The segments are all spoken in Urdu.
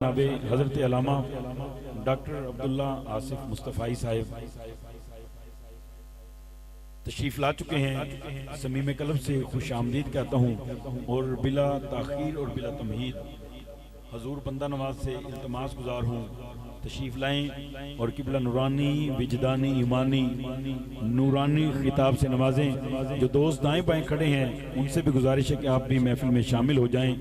جناب حضرت علامہ ڈاکٹر عبداللہ آصف مصطفی صاحب تشریف لا چکے ہیں۔ صمیم قلب سے خوش آمدید کہتا ہوں اور بلا تاخیر اور بلا تمہید حضور بندہ نواز سے التماس گزار ہوں تشریف لائیں اور قبلہ نورانی وجدانی ایمانی نورانی خطاب سے نوازیں۔ جو دوست دائیں بائیں کھڑے ہیں ان سے بھی گزارش ہے کہ آپ بھی محفل میں شامل ہو جائیں۔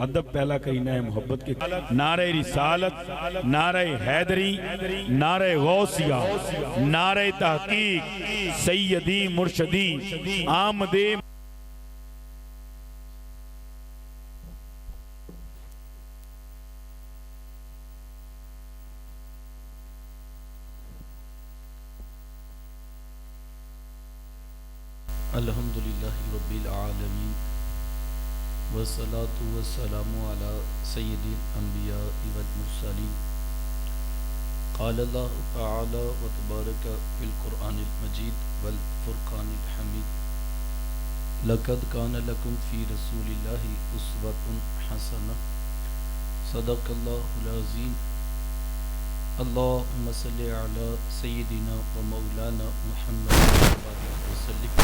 ادب پہلا کرینہ ہے محبت کے نعرہ رسالت، نعرہ حیدری، نعرہ غوثیہ، نعرہ تحقیق، سیدی مرشدی آمد الحمدللہ رب العالمین والصلاة والسلام علی سید الانبیاء والمرسلین۔ قال اللہ تعالی وتبارک فی القرآن المجید والفرقان الحمید۔ لقد کان لکم فی رسول اللہ اسوۃ حسنہ۔ صدق اللہ العظیم۔ اللہم صلی علی سیدنا و مولانا محمد وسلم۔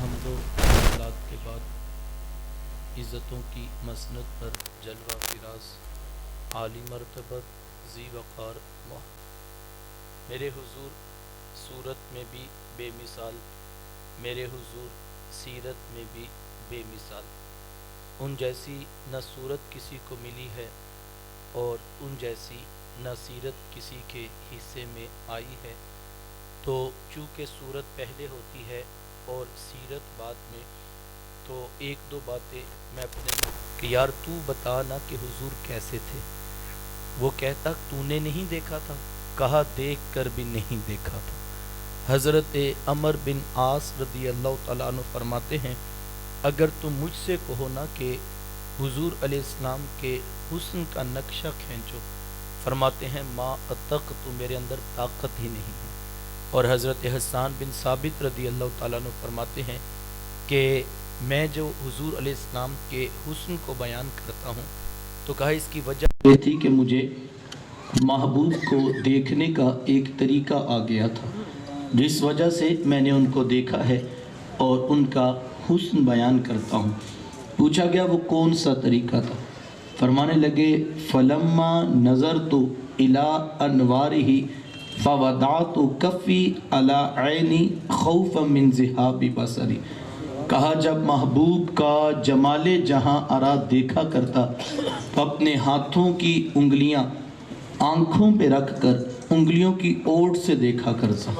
حمد و صلات کے بعد عزتوں کی مسند پر جلوہ فراز عالی مرتبت ذی وقار میرے حضور صورت میں بھی بے مثال، میرے حضور سیرت میں بھی بے مثال، ان جیسی نہ صورت کسی کو ملی ہے اور ان جیسی نہ سیرت کسی کے حصے میں آئی ہے۔ تو چونکہ صورت پہلے ہوتی ہے اور سیرت بعد میں، تو ایک دو باتیں میں اپنے کہ یار تو بتا نا کہ حضور کیسے تھے۔ وہ کہتا تو نے نہیں دیکھا تھا، کہا دیکھ کر بھی نہیں دیکھا تھا۔ حضرت عمر بن عاص رضی اللہ تعالیٰ عنہ فرماتے ہیں اگر تم مجھ سے کہو نا کہ حضور علیہ السلام کے حسن کا نقشہ کھینچو، فرماتے ہیں ما اتق، تو میرے اندر طاقت ہی نہیں ہے۔ اور حضرت حسان بن ثابت رضی اللہ تعالیٰ عنہ فرماتے ہیں کہ میں جو حضور علیہ السلام کے حسن کو بیان کرتا ہوں تو کہا اس کی وجہ یہ تھی کہ مجھے محبوب کو دیکھنے کا ایک طریقہ آ گیا تھا، جس وجہ سے میں نے ان کو دیکھا ہے اور ان کا حسن بیان کرتا ہوں۔ پوچھا گیا وہ کون سا طریقہ تھا؟ فرمانے لگے فلما نظرت الی انوارہ فوضعت کفی علی عینی خوفا من ذہاب بصری۔ کہا جب محبوب کا جمال جہاں آرا دیکھا کرتا تو اپنے ہاتھوں کی انگلیاں آنکھوں پہ رکھ کر انگلیوں کی اوٹ سے دیکھا کرتا۔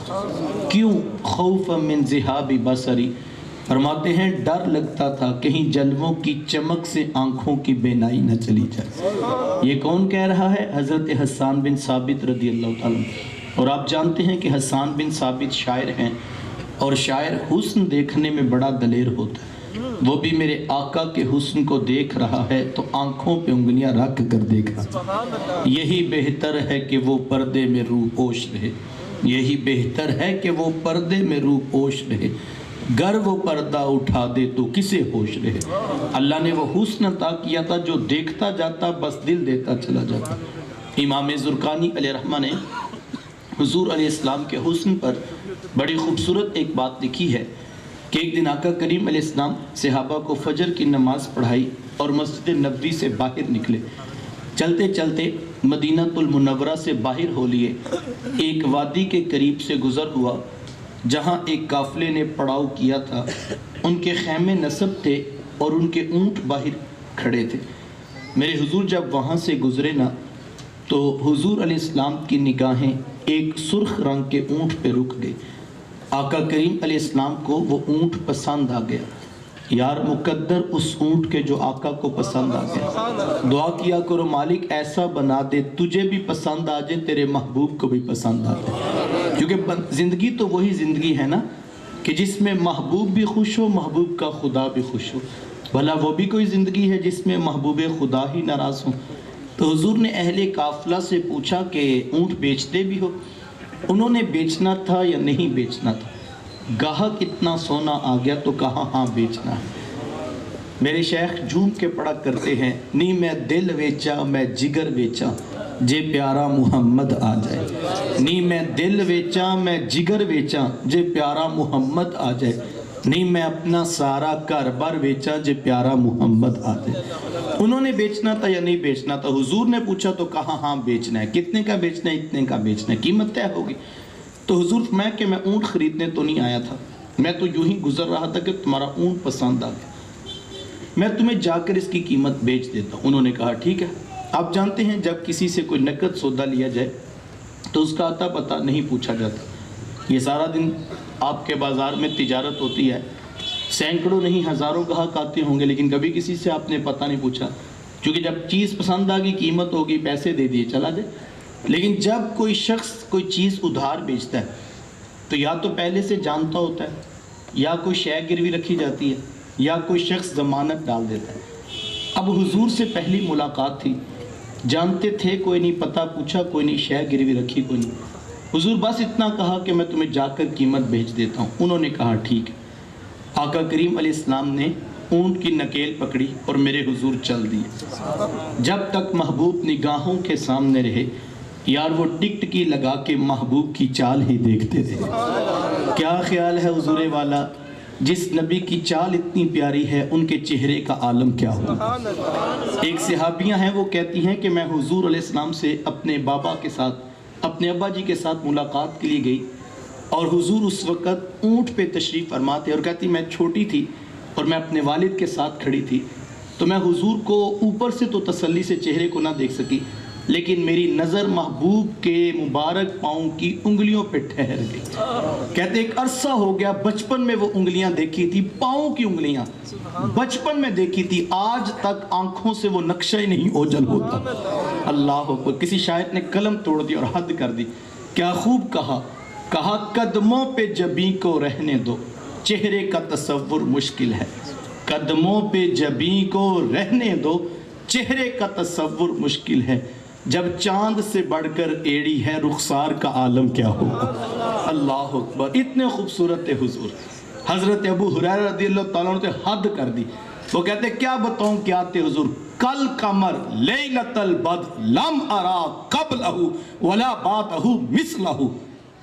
کیوں؟ خوفا من ذہاب بصری، فرماتے ہیں ڈر لگتا تھا کہیں جلووں کی چمک سے آنکھوں کی بینائی نہ چلی جائے۔ یہ کون کہہ رہا ہے؟ حضرت حسان بن ثابت رضی اللہ تعالیٰ عنہ۔ اور آپ جانتے ہیں کہ حسان بن ثابت شاعر ہیں، اور شاعر حسن دیکھنے میں بڑا دلیر ہوتا ہے۔ وہ بھی میرے آقا کے حسن کو دیکھ رہا ہے تو آنکھوں پہ انگلیاں رکھ کر دیکھ رہا۔ یہی بہتر ہے کہ وہ پردے میں روح پوش رہے، یہی بہتر ہے کہ وہ پردے میں روح پوش رہے، گر وہ پردہ اٹھا دے تو کسے ہوش رہے۔ اللہ نے وہ حسن عطا کیا تھا جو دیکھتا جاتا بس دل دیتا چلا جاتا۔ امام زرقانی علیہ رحمہ نے حضور علیہ السلام کے حسن پر بڑی خوبصورت ایک بات لکھی ہے کہ ایک دن آقا کریم علیہ السلام صحابہ کو فجر کی نماز پڑھائی اور مسجد نبوی سے باہر نکلے۔ چلتے چلتے مدینہ المنورہ سے باہر ہو لیے، ایک وادی کے قریب سے گزر ہوا جہاں ایک قافلے نے پڑاؤ کیا تھا۔ ان کے خیمے نصب تھے اور ان کے اونٹ باہر کھڑے تھے۔ میرے حضور جب وہاں سے گزرے نا تو حضور علیہ السلام کی نگاہیں ایک سرخ رنگ کے اونٹ پہ رک گئی۔ آقا کریم علیہ السلام کو وہ اونٹ پسند آ گیا۔ یار مقدر اس اونٹ کے جو آقا کو پسند آ گیا۔ دعا کیا کرو مالک ایسا بنا دے تجھے بھی پسند آ جائے، تیرے محبوب کو بھی پسند آ جائے۔ کیونکہ زندگی تو وہی زندگی ہے نا کہ جس میں محبوب بھی خوش ہو، محبوب کا خدا بھی خوش ہو۔ بھلا وہ بھی کوئی زندگی ہے جس میں محبوب خدا ہی ناراض ہوں؟ تو حضور نے اہل قافلہ سے پوچھا کہ اونٹ بیچتے بھی ہو؟ انہوں نے بیچنا تھا یا نہیں بیچنا تھا؟ گاہک اتنا سونا آ گیا تو کہا ہاں بیچنا ہے۔ میرے شیخ جھوم کے پڑھا کرتے ہیں، نہیں میں دل ویچا میں جگر ویچا جے پیارا محمد آ جائے، نہیں میں دل ویچا میں جگر ویچا جے پیارا محمد آ جائے، نہیں میں اپنا سارا گھر بار ویچا جے پیارا محمد آ جائے۔ انہوں نے بیچنا تھا یا نہیں بیچنا تھا؟ حضور نے پوچھا تو کہا ہاں بیچنا ہے۔ کتنے کا بیچنا ہے؟ اتنے کا بیچنا ہے، قیمت طے ہوگی۔ تو حضور فرمایا کہ میں اونٹ خریدنے تو نہیں آیا تھا، میں تو یوں ہی گزر رہا تھا کہ تمہارا اونٹ پسند آ گیا، میں تمہیں جا کر اس کی قیمت بیچ دیتا ہوں۔ انہوں نے کہا ٹھیک ہے۔ آپ جانتے ہیں جب کسی سے کوئی نقد سودا لیا جائے تو اس کا عطا پتہ نہیں پوچھا جاتا۔ یہ سارا دن آپ کے بازار میں تجارت ہوتی ہے، سینکڑوں نہیں ہزاروں گاہک آتے ہوں گے، لیکن کبھی کسی سے آپ نے پتہ نہیں پوچھا، کیونکہ جب چیز پسند آ گئی، قیمت ہوگی، پیسے دے دیے چلا جائے۔ لیکن جب کوئی شخص کوئی چیز ادھار بیچتا ہے تو یا تو پہلے سے جانتا ہوتا ہے، یا کوئی شے گروی رکھی جاتی ہے، یا کوئی شخص ضمانت ڈال دیتا ہے۔ اب حضور سے پہلی ملاقات تھی، جانتے تھے کوئی نہیں، پتہ پوچھا کوئی نہیں، شے گروی رکھی کوئی نہیں۔ حضور بس اتنا کہا کہ میں تمہیں جا کر قیمت بھیج دیتا ہوں۔ انہوں نے کہا ٹھیک ہے۔ آقا کریم علیہ السلام نے اونٹ کی نکیل پکڑی اور میرے حضور چل دیے۔ جب تک محبوب نگاہوں کے سامنے رہے، یار وہ ٹکٹکی لگا کے محبوب کی چال ہی دیکھتے تھے۔ کیا خیال ہے حضور والا، جس نبی کی چال اتنی پیاری ہے ان کے چہرے کا عالم کیا ہوگا۔ ایک صحابیاں ہیں، وہ کہتی ہیں کہ میں حضور علیہ السلام سے اپنے بابا کے ساتھ، اپنے ابا جی کے ساتھ ملاقات کے لیے گئی، اور حضور اس وقت اونٹ پہ تشریف فرما تھے، اور کہتی میں چھوٹی تھی اور میں اپنے والد کے ساتھ کھڑی تھی، تو میں حضور کو اوپر سے تو تسلی سے چہرے کو نہ دیکھ سکی، لیکن میری نظر محبوب کے مبارک پاؤں کی انگلیوں پہ ٹھہر گئی۔ کہتے ایک عرصہ ہو گیا، بچپن میں وہ انگلیاں دیکھی تھی، پاؤں کی انگلیاں بچپن میں دیکھی تھی، آج تک آنکھوں سے وہ نقشہ ہی نہیں اوجھل ہوتا۔ اللہ اکبر۔ کسی شاعر نے قلم توڑ دی اور حد کر دی، کیا خوب کہا قدموں پہ جبیں کو رہنے دو، چہرے کا تصور مشکل ہے۔ قدموں پہ جبیں کو رہنے دو، چہرے کا تصور مشکل ہے، جب چاند سے بڑھ کر ایڑی ہے، رخسار کا عالم کیا ہوگا۔ اللہ اکبر۔ اتنے خوبصورت حضور۔ حضرت ابو ہریرہ رضی اللہ تعالیٰ عنہ نے حد کر دی، وہ کہتے کیا بتاؤں کیا تھے حضور، کل قمر لیلۃ البدر لم ارا قبلہ ولا بعدہ مثلہ۔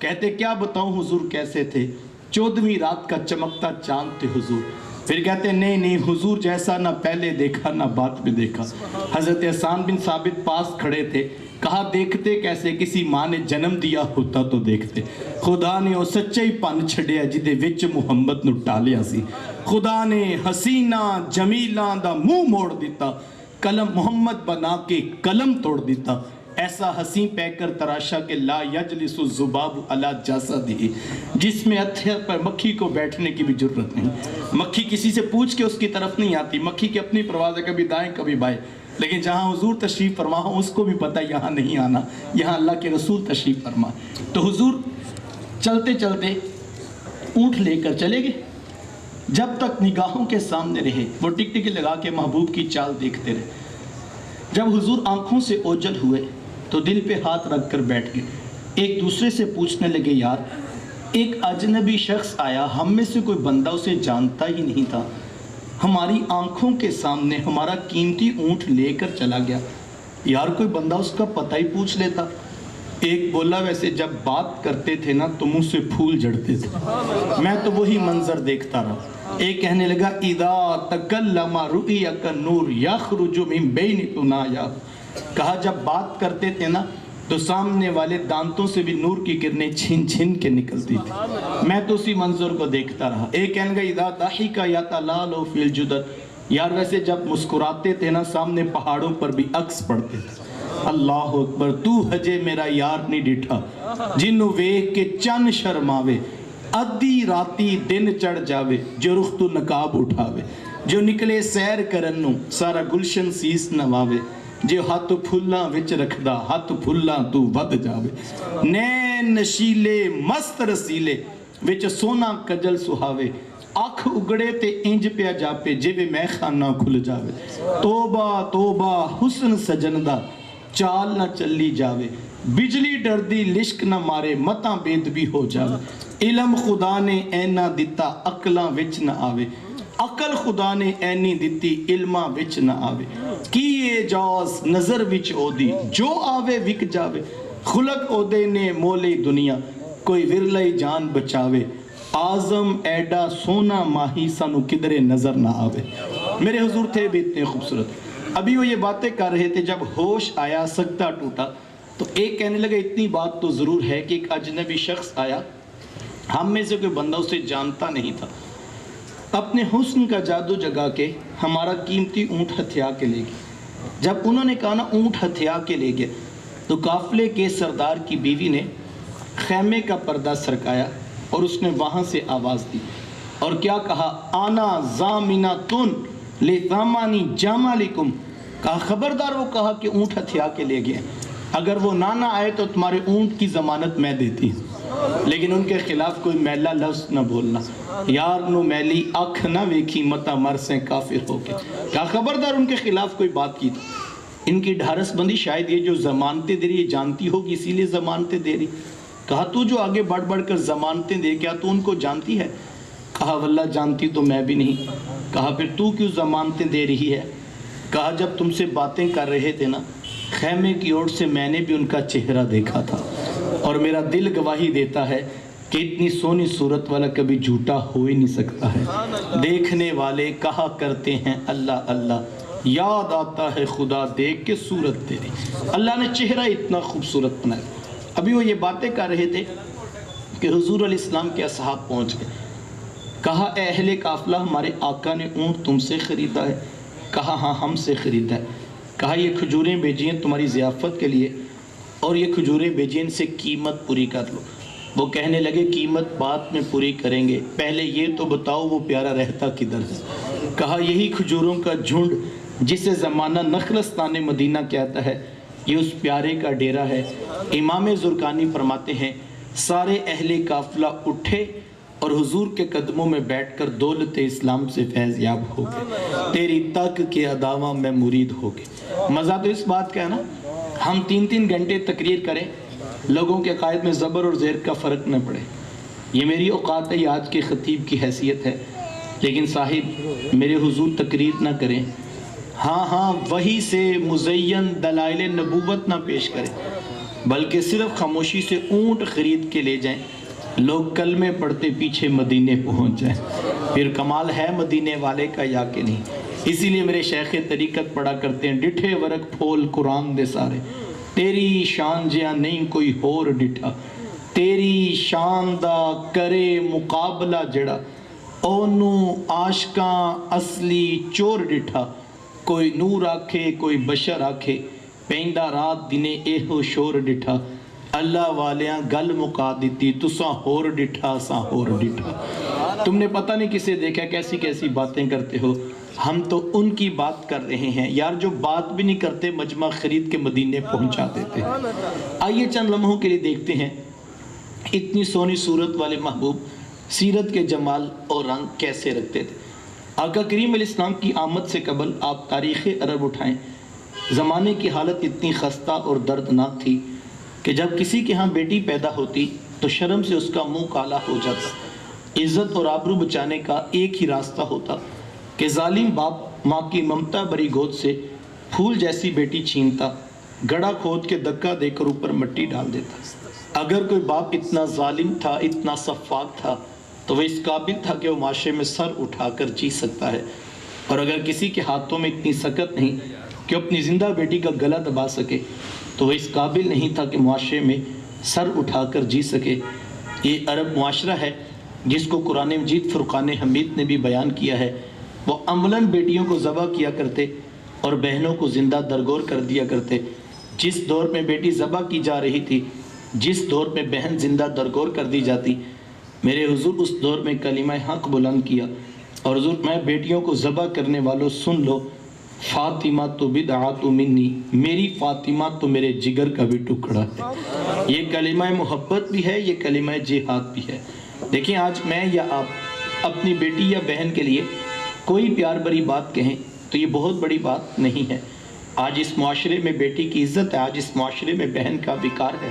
کہتے کیا بتاؤں حضور کیسے تھے، 14ویں رات کا چمکتا چاند تھے حضور۔ پھر کہتے نہیں حضور جیسا نہ پہلے دیکھا نہ بعد میں دیکھا۔ حضرت حسان بن ثابت پاس کھڑے تھے، کہا دیکھتے کیسے، کسی ماں نے جنم دیا ہوتا تو دیکھتے۔ خدا نے وہ سچا ہی پن چھڑیا جدے وچ محمد نو ٹالیا سی، خدا نے حسینہ جمیلاں دا منہ موڑ دیتا، قلم محمد بنا کے قلم توڑ دیتا، ایسا حسین پہ کر تراشا کہ لا یجلس الذباب علی جسدہ، جس میں ہتھیار پر مکھی کو بیٹھنے کی بھی جرت نہیں۔ مکھی کسی سے پوچھ کے اس کی طرف نہیں آتی، مکھی کی اپنی پرواز ہے، کبھی دائیں کبھی بائیں، لیکن جہاں حضور تشریف فرما ہو اس کو بھی پتہ یہاں نہیں آنا، یہاں اللہ کے رسول تشریف فرما۔ تو حضور چلتے چلتے اونٹ لے کر چلے گئے، جب تک نگاہوں کے سامنے رہے وہ ٹکٹکی لگا کے محبوب کی چال دیکھتے رہے۔ جب حضور آنکھوں سے اوجھل ہوئے تو دل پہ ہاتھ رکھ کر بیٹھ گئے، ایک دوسرے سے پوچھنے لگے یار ایک اجنبی شخص آیا، ہم میں سے کوئی بندہ اسے جانتا ہی نہیں تھا، ہماری آنکھوں کے سامنے ہمارا قیمتی اونٹ لے کر چلا گیا، یار کوئی بندہ اس کا پتہ ہی پوچھ لیتا۔ ایک بولا ویسے جب بات کرتے تھے نا تو منہ سے پھول جھڑتے تھے، میں تو وہی منظر دیکھتا رہا۔ ایک کہنے لگا اذا تکلم رؤی کالنور یخرج من بین ثنایا، کہا جب بات کرتے تھے نا تو سامنے والے دانتوں سے بھی نور کی کرنیں چھن چھن کے نکلتی تھی، میں تو اسی منظر کو دیکھتا رہا۔ ایک کہنے لگا اذا ضحک یتلال فی الجدد، یار ویسے جب مسکراتے تھے نا سامنے پہاڑوں پر بھی عکس پڑتے تھے۔ اللہ اکبر۔ تو ہجے میرا یار نہیں ڈٹھا، جنوں ویکھ کے چن شرماوے، ادھی راتی دن چڑھ جاوے، جو رخ تو نقاب اٹھاوے، جو نکلے سیر کرن نوں سارا گلشن سیس نواوے، جو ہاتھ پھلاں وچ رکھدا ہاتھ پھلاں تو ود جاوے، نین نشیلے مست رسیلے وچ سونا کجل سہاوے، اکھ اگڑے تے انج پیا جاپے جویں میں خانہ کھل جاوے، توبہ توبہ حسن سجن دا چال نہ چلی جاوے، بجلی ڈردی لشک نہ مارے متاں بید بھی ہو جاوے، علم خدا نے اینا دیتا عقلاں وچ نہ آوے، عقل خدا نے اینی دتی علما وچ نہ آوے کی اعجاز نظر وچ او دی جو آوے وک جاوے خلق او دے نے مولے دنیا کوئی ورلے جان بچاوے آزم ایڈا سونا ماہی سانو کدرے نظر نہ آوے. میرے حضور تھے بھی اتنے خوبصورت. ابھی وہ یہ باتیں کر رہے تھے, جب ہوش آیا سکتا ٹوٹا تو ایک کہنے لگا اتنی بات تو ضرور ہے کہ ایک اجنبی شخص آیا, ہم میں سے کوئی بندہ اسے جانتا نہیں تھا, اپنے حسن کا جادو جگا کے ہمارا قیمتی اونٹ ہتھیا کے لے گیا. جب انہوں نے کہا نا اونٹ ہتھیا کے لے گیا تو قافلے کے سردار کی بیوی نے خیمے کا پردہ سرکایا اور اس نے وہاں سے آواز دی اور کیا کہا, آنا زامناتن لزامانی جامالکم, کہا خبردار. وہ کہا کہ اونٹ ہتھیا کے لے گئے, اگر وہ نہ آئے تو تمہارے اونٹ کی ضمانت میں دیتی, لیکن ان کے خلاف کوئی میلا لفظ نہ بولنا. یار نو میلی اکھ نہ ویکھی متا مر سے کافر ہو کے, کہا خبردار ان کے خلاف کوئی بات کی. ان کی ڈھارس بندی شاید یہ جو ضمانتیں دے رہی ہے جانتی ہوگی اسی لیے ضمانتیں دے رہی. کہا تو جو آگے بڑھ بڑھ کر ضمانتیں دے, کیا تو ان کو جانتی ہے؟ کہا واللہ جانتی تو میں بھی نہیں. کہا پھر تو کیوں ضمانتیں دے رہی ہے؟ کہا جب تم سے باتیں کر رہے تھے نا خیمے کی اوٹ سے میں نے بھی ان کا چہرہ دیکھا تھا اور میرا دل گواہی دیتا ہے کہ اتنی سونی صورت والا کبھی جھوٹا ہو ہی نہیں سکتا ہے. دیکھنے والے کہا کرتے ہیں اللہ اللہ, یاد آتا ہے خدا دیکھ کے صورت تیری. اللہ نے چہرہ اتنا خوبصورت بنایا. ابھی وہ یہ باتیں کر رہے تھے کہ حضور علیہ السلام کے اصحاب پہنچ گئے. کہا اے اہل قافلہ ہمارے آقا نے اونٹ تم سے خریدا ہے؟ کہا ہاں ہم سے خریدا ہے. کہا یہ کھجوریں بھیجی ہیں تمہاری ضیافت کے لیے اور یہ کھجوریں بھیجی ان سے قیمت پوری کر لو. وہ کہنے لگے قیمت بعد میں پوری کریں گے, پہلے یہ تو بتاؤ وہ پیارا رہتا کدھر ہے؟ کہا یہی کھجوروں کا جھنڈ جسے زمانہ نخلستان مدینہ کہتا ہے یہ اس پیارے کا ڈیرہ ہے. امام زرقانی فرماتے ہیں سارے اہل قافلہ اٹھے اور حضور کے قدموں میں بیٹھ کر دولت اسلام سے فیض یاب ہو گئے. تیری تک کے اداواں میں مرید ہو گئے. مزہ تو اس بات کا ہے نا, ہم 3 گھنٹے تقریر کریں لوگوں کے عقائد میں زبر اور زیر کا فرق نہ پڑے. یہ میری اوقات ہے, یہ آج کے خطیب کی حیثیت ہے, لیکن صاحب میرے حضور تقریر نہ کریں, ہاں وہی سے مزین دلائل نبوت نہ پیش کریں, بلکہ صرف خاموشی سے اونٹ خرید کے لے جائیں. لوگ کلمے پڑھتے پیچھے مدینے پہنچ جائیں, پھر کمال ہے مدینے والے کا یا کہ نہیں. اسی لیے میرے شیخ طریقت پڑھا کرتے ہیں ڈٹھے ورق پھول قرآن دے سارے, تیری شان جیاں نہیں کوئی ہور ڈٹھا, تیری شان دا کرے مقابلہ جڑا اونو عاشقاں اصلی چور ڈٹھا. کوئی نور آکھے کوئی بشر آکھے پیندا رات دنے ایہو شور ڈٹھا. اللہ والیاں گل مکا دیتی تساں ہور ڈٹھا ساں ہور ڈٹھا. تم نے پتہ نہیں کسے دیکھا کیسی کیسی باتیں کرتے ہو, ہم تو ان کی بات کر رہے ہیں یار جو بات بھی نہیں کرتے مجمع خرید کے مدینے پہنچا دیتے. آئیے چند لمحوں کے لیے دیکھتے ہیں اتنی سونی صورت والے محبوب سیرت کے جمال اور رنگ کیسے رکھتے تھے. آقا کریم علیہ السلام کی آمد سے قبل آپ تاریخ عرب اٹھائیں, زمانے کی حالت اتنی خستہ اور دردناک تھی کہ جب کسی کے ہاں بیٹی پیدا ہوتی تو شرم سے اس کا منہ کالا ہو جاتا. عزت اور آبرو بچانے کا ایک ہی راستہ ہوتا کہ ظالم باپ ماں کی ممتا بری گود سے پھول جیسی بیٹی چھینتا, گڑھا کھود کے دھکا دے کر اوپر مٹی ڈال دیتا. اگر کوئی باپ اتنا ظالم تھا, اتنا صفاق تھا, تو وہ اس قابل تھا کہ وہ معاشرے میں سر اٹھا کر جی سکتا ہے, اور اگر کسی کے ہاتھوں میں اتنی سکت نہیں کہ اپنی زندہ بیٹی کا گلا دبا سکے تو وہ اس قابل نہیں تھا کہ معاشرے میں سر اٹھا کر جی سکے. یہ عرب معاشرہ ہے جس کو قرآن مجید فرقان حمید نے بھی بیان کیا ہے. وہ عملاً بیٹیوں کو ذبح کیا کرتے اور بہنوں کو زندہ درگور کر دیا کرتے. جس دور میں بیٹی ذبح کی جا رہی تھی, جس دور میں بہن زندہ درگور کر دی جاتی, میرے حضور اس دور میں کلمہ حق بلند کیا اور حضور میں بیٹیوں کو ذبح کرنے والوں سن لو, فاطمہ تو بدعات منی, میری فاطمہ تو میرے جگر کا بھی ٹکڑا ہے. یہ کلمہ محبت بھی ہے, یہ کلمہ جہاد بھی ہے. دیکھیں آج میں یا آپ اپنی بیٹی یا بہن کے لیے کوئی پیار بری بات کہیں تو یہ بہت بڑی بات نہیں ہے. آج اس معاشرے میں بیٹی کی عزت ہے, آج اس معاشرے میں بہن کا وقار ہے.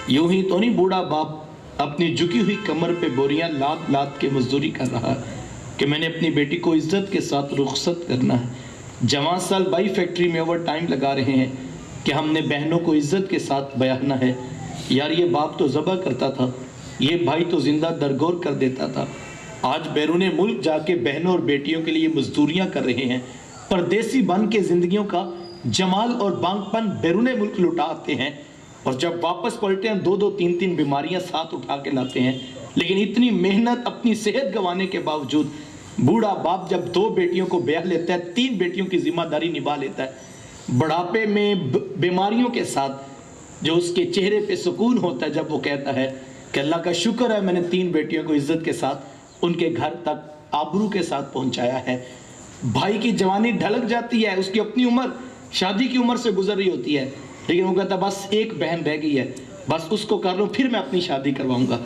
یوں ہی تو نہیں بوڑھا باپ اپنی جھکی ہوئی کمر پہ بوریاں لاد لاد کے مزدوری کر رہا ہے کہ میں نے اپنی بیٹی کو عزت کے ساتھ رخصت کرنا ہے۔ جوان سال بائی فیکٹری میں اوور ٹائم لگا رہے ہیں کہ ہم نے بہنوں کو عزت کے ساتھ بیاہنا ہے۔ یار یہ باپ تو ذبح کرتا تھا، یہ بھائی تو زندہ درگور کر دیتا تھا، آج بیرون ملک جا کے بہنوں اور بیٹیوں کے لیے مزدوریاں کر رہے ہیں، پردیسی بن کے زندگیوں کا جمال اور بانگ پن بیرون ملک لٹاتے ہیں، اور جب واپس پلٹے ہیں 2-3 بیماریاں ساتھ اٹھا کے لاتے ہیں۔ لیکن اتنی محنت اپنی صحت گنوانے کے باوجود بوڑھا باپ جب 2 بیٹیوں کو بیاہ لیتا ہے، 3 بیٹیوں کی ذمہ داری نبھا لیتا ہے، بڑھاپے میں بیماریوں کے ساتھ جو اس کے چہرے پہ سکون ہوتا ہے جب وہ کہتا ہے کہ اللہ کا شکر ہے میں نے 3 بیٹیوں کو عزت کے ساتھ ان کے گھر تک آبرو کے ساتھ پہنچایا ہے۔ بھائی کی جوانی ڈھلک جاتی ہے، اس کی اپنی عمر شادی کی عمر سے گزر رہی ہوتی ہے، لیکن وہ کہتا ہے بس ایک بہن رہ گئی ہے، بس اس کو کر لوں پھر میں اپنی شادی کرواؤں گا۔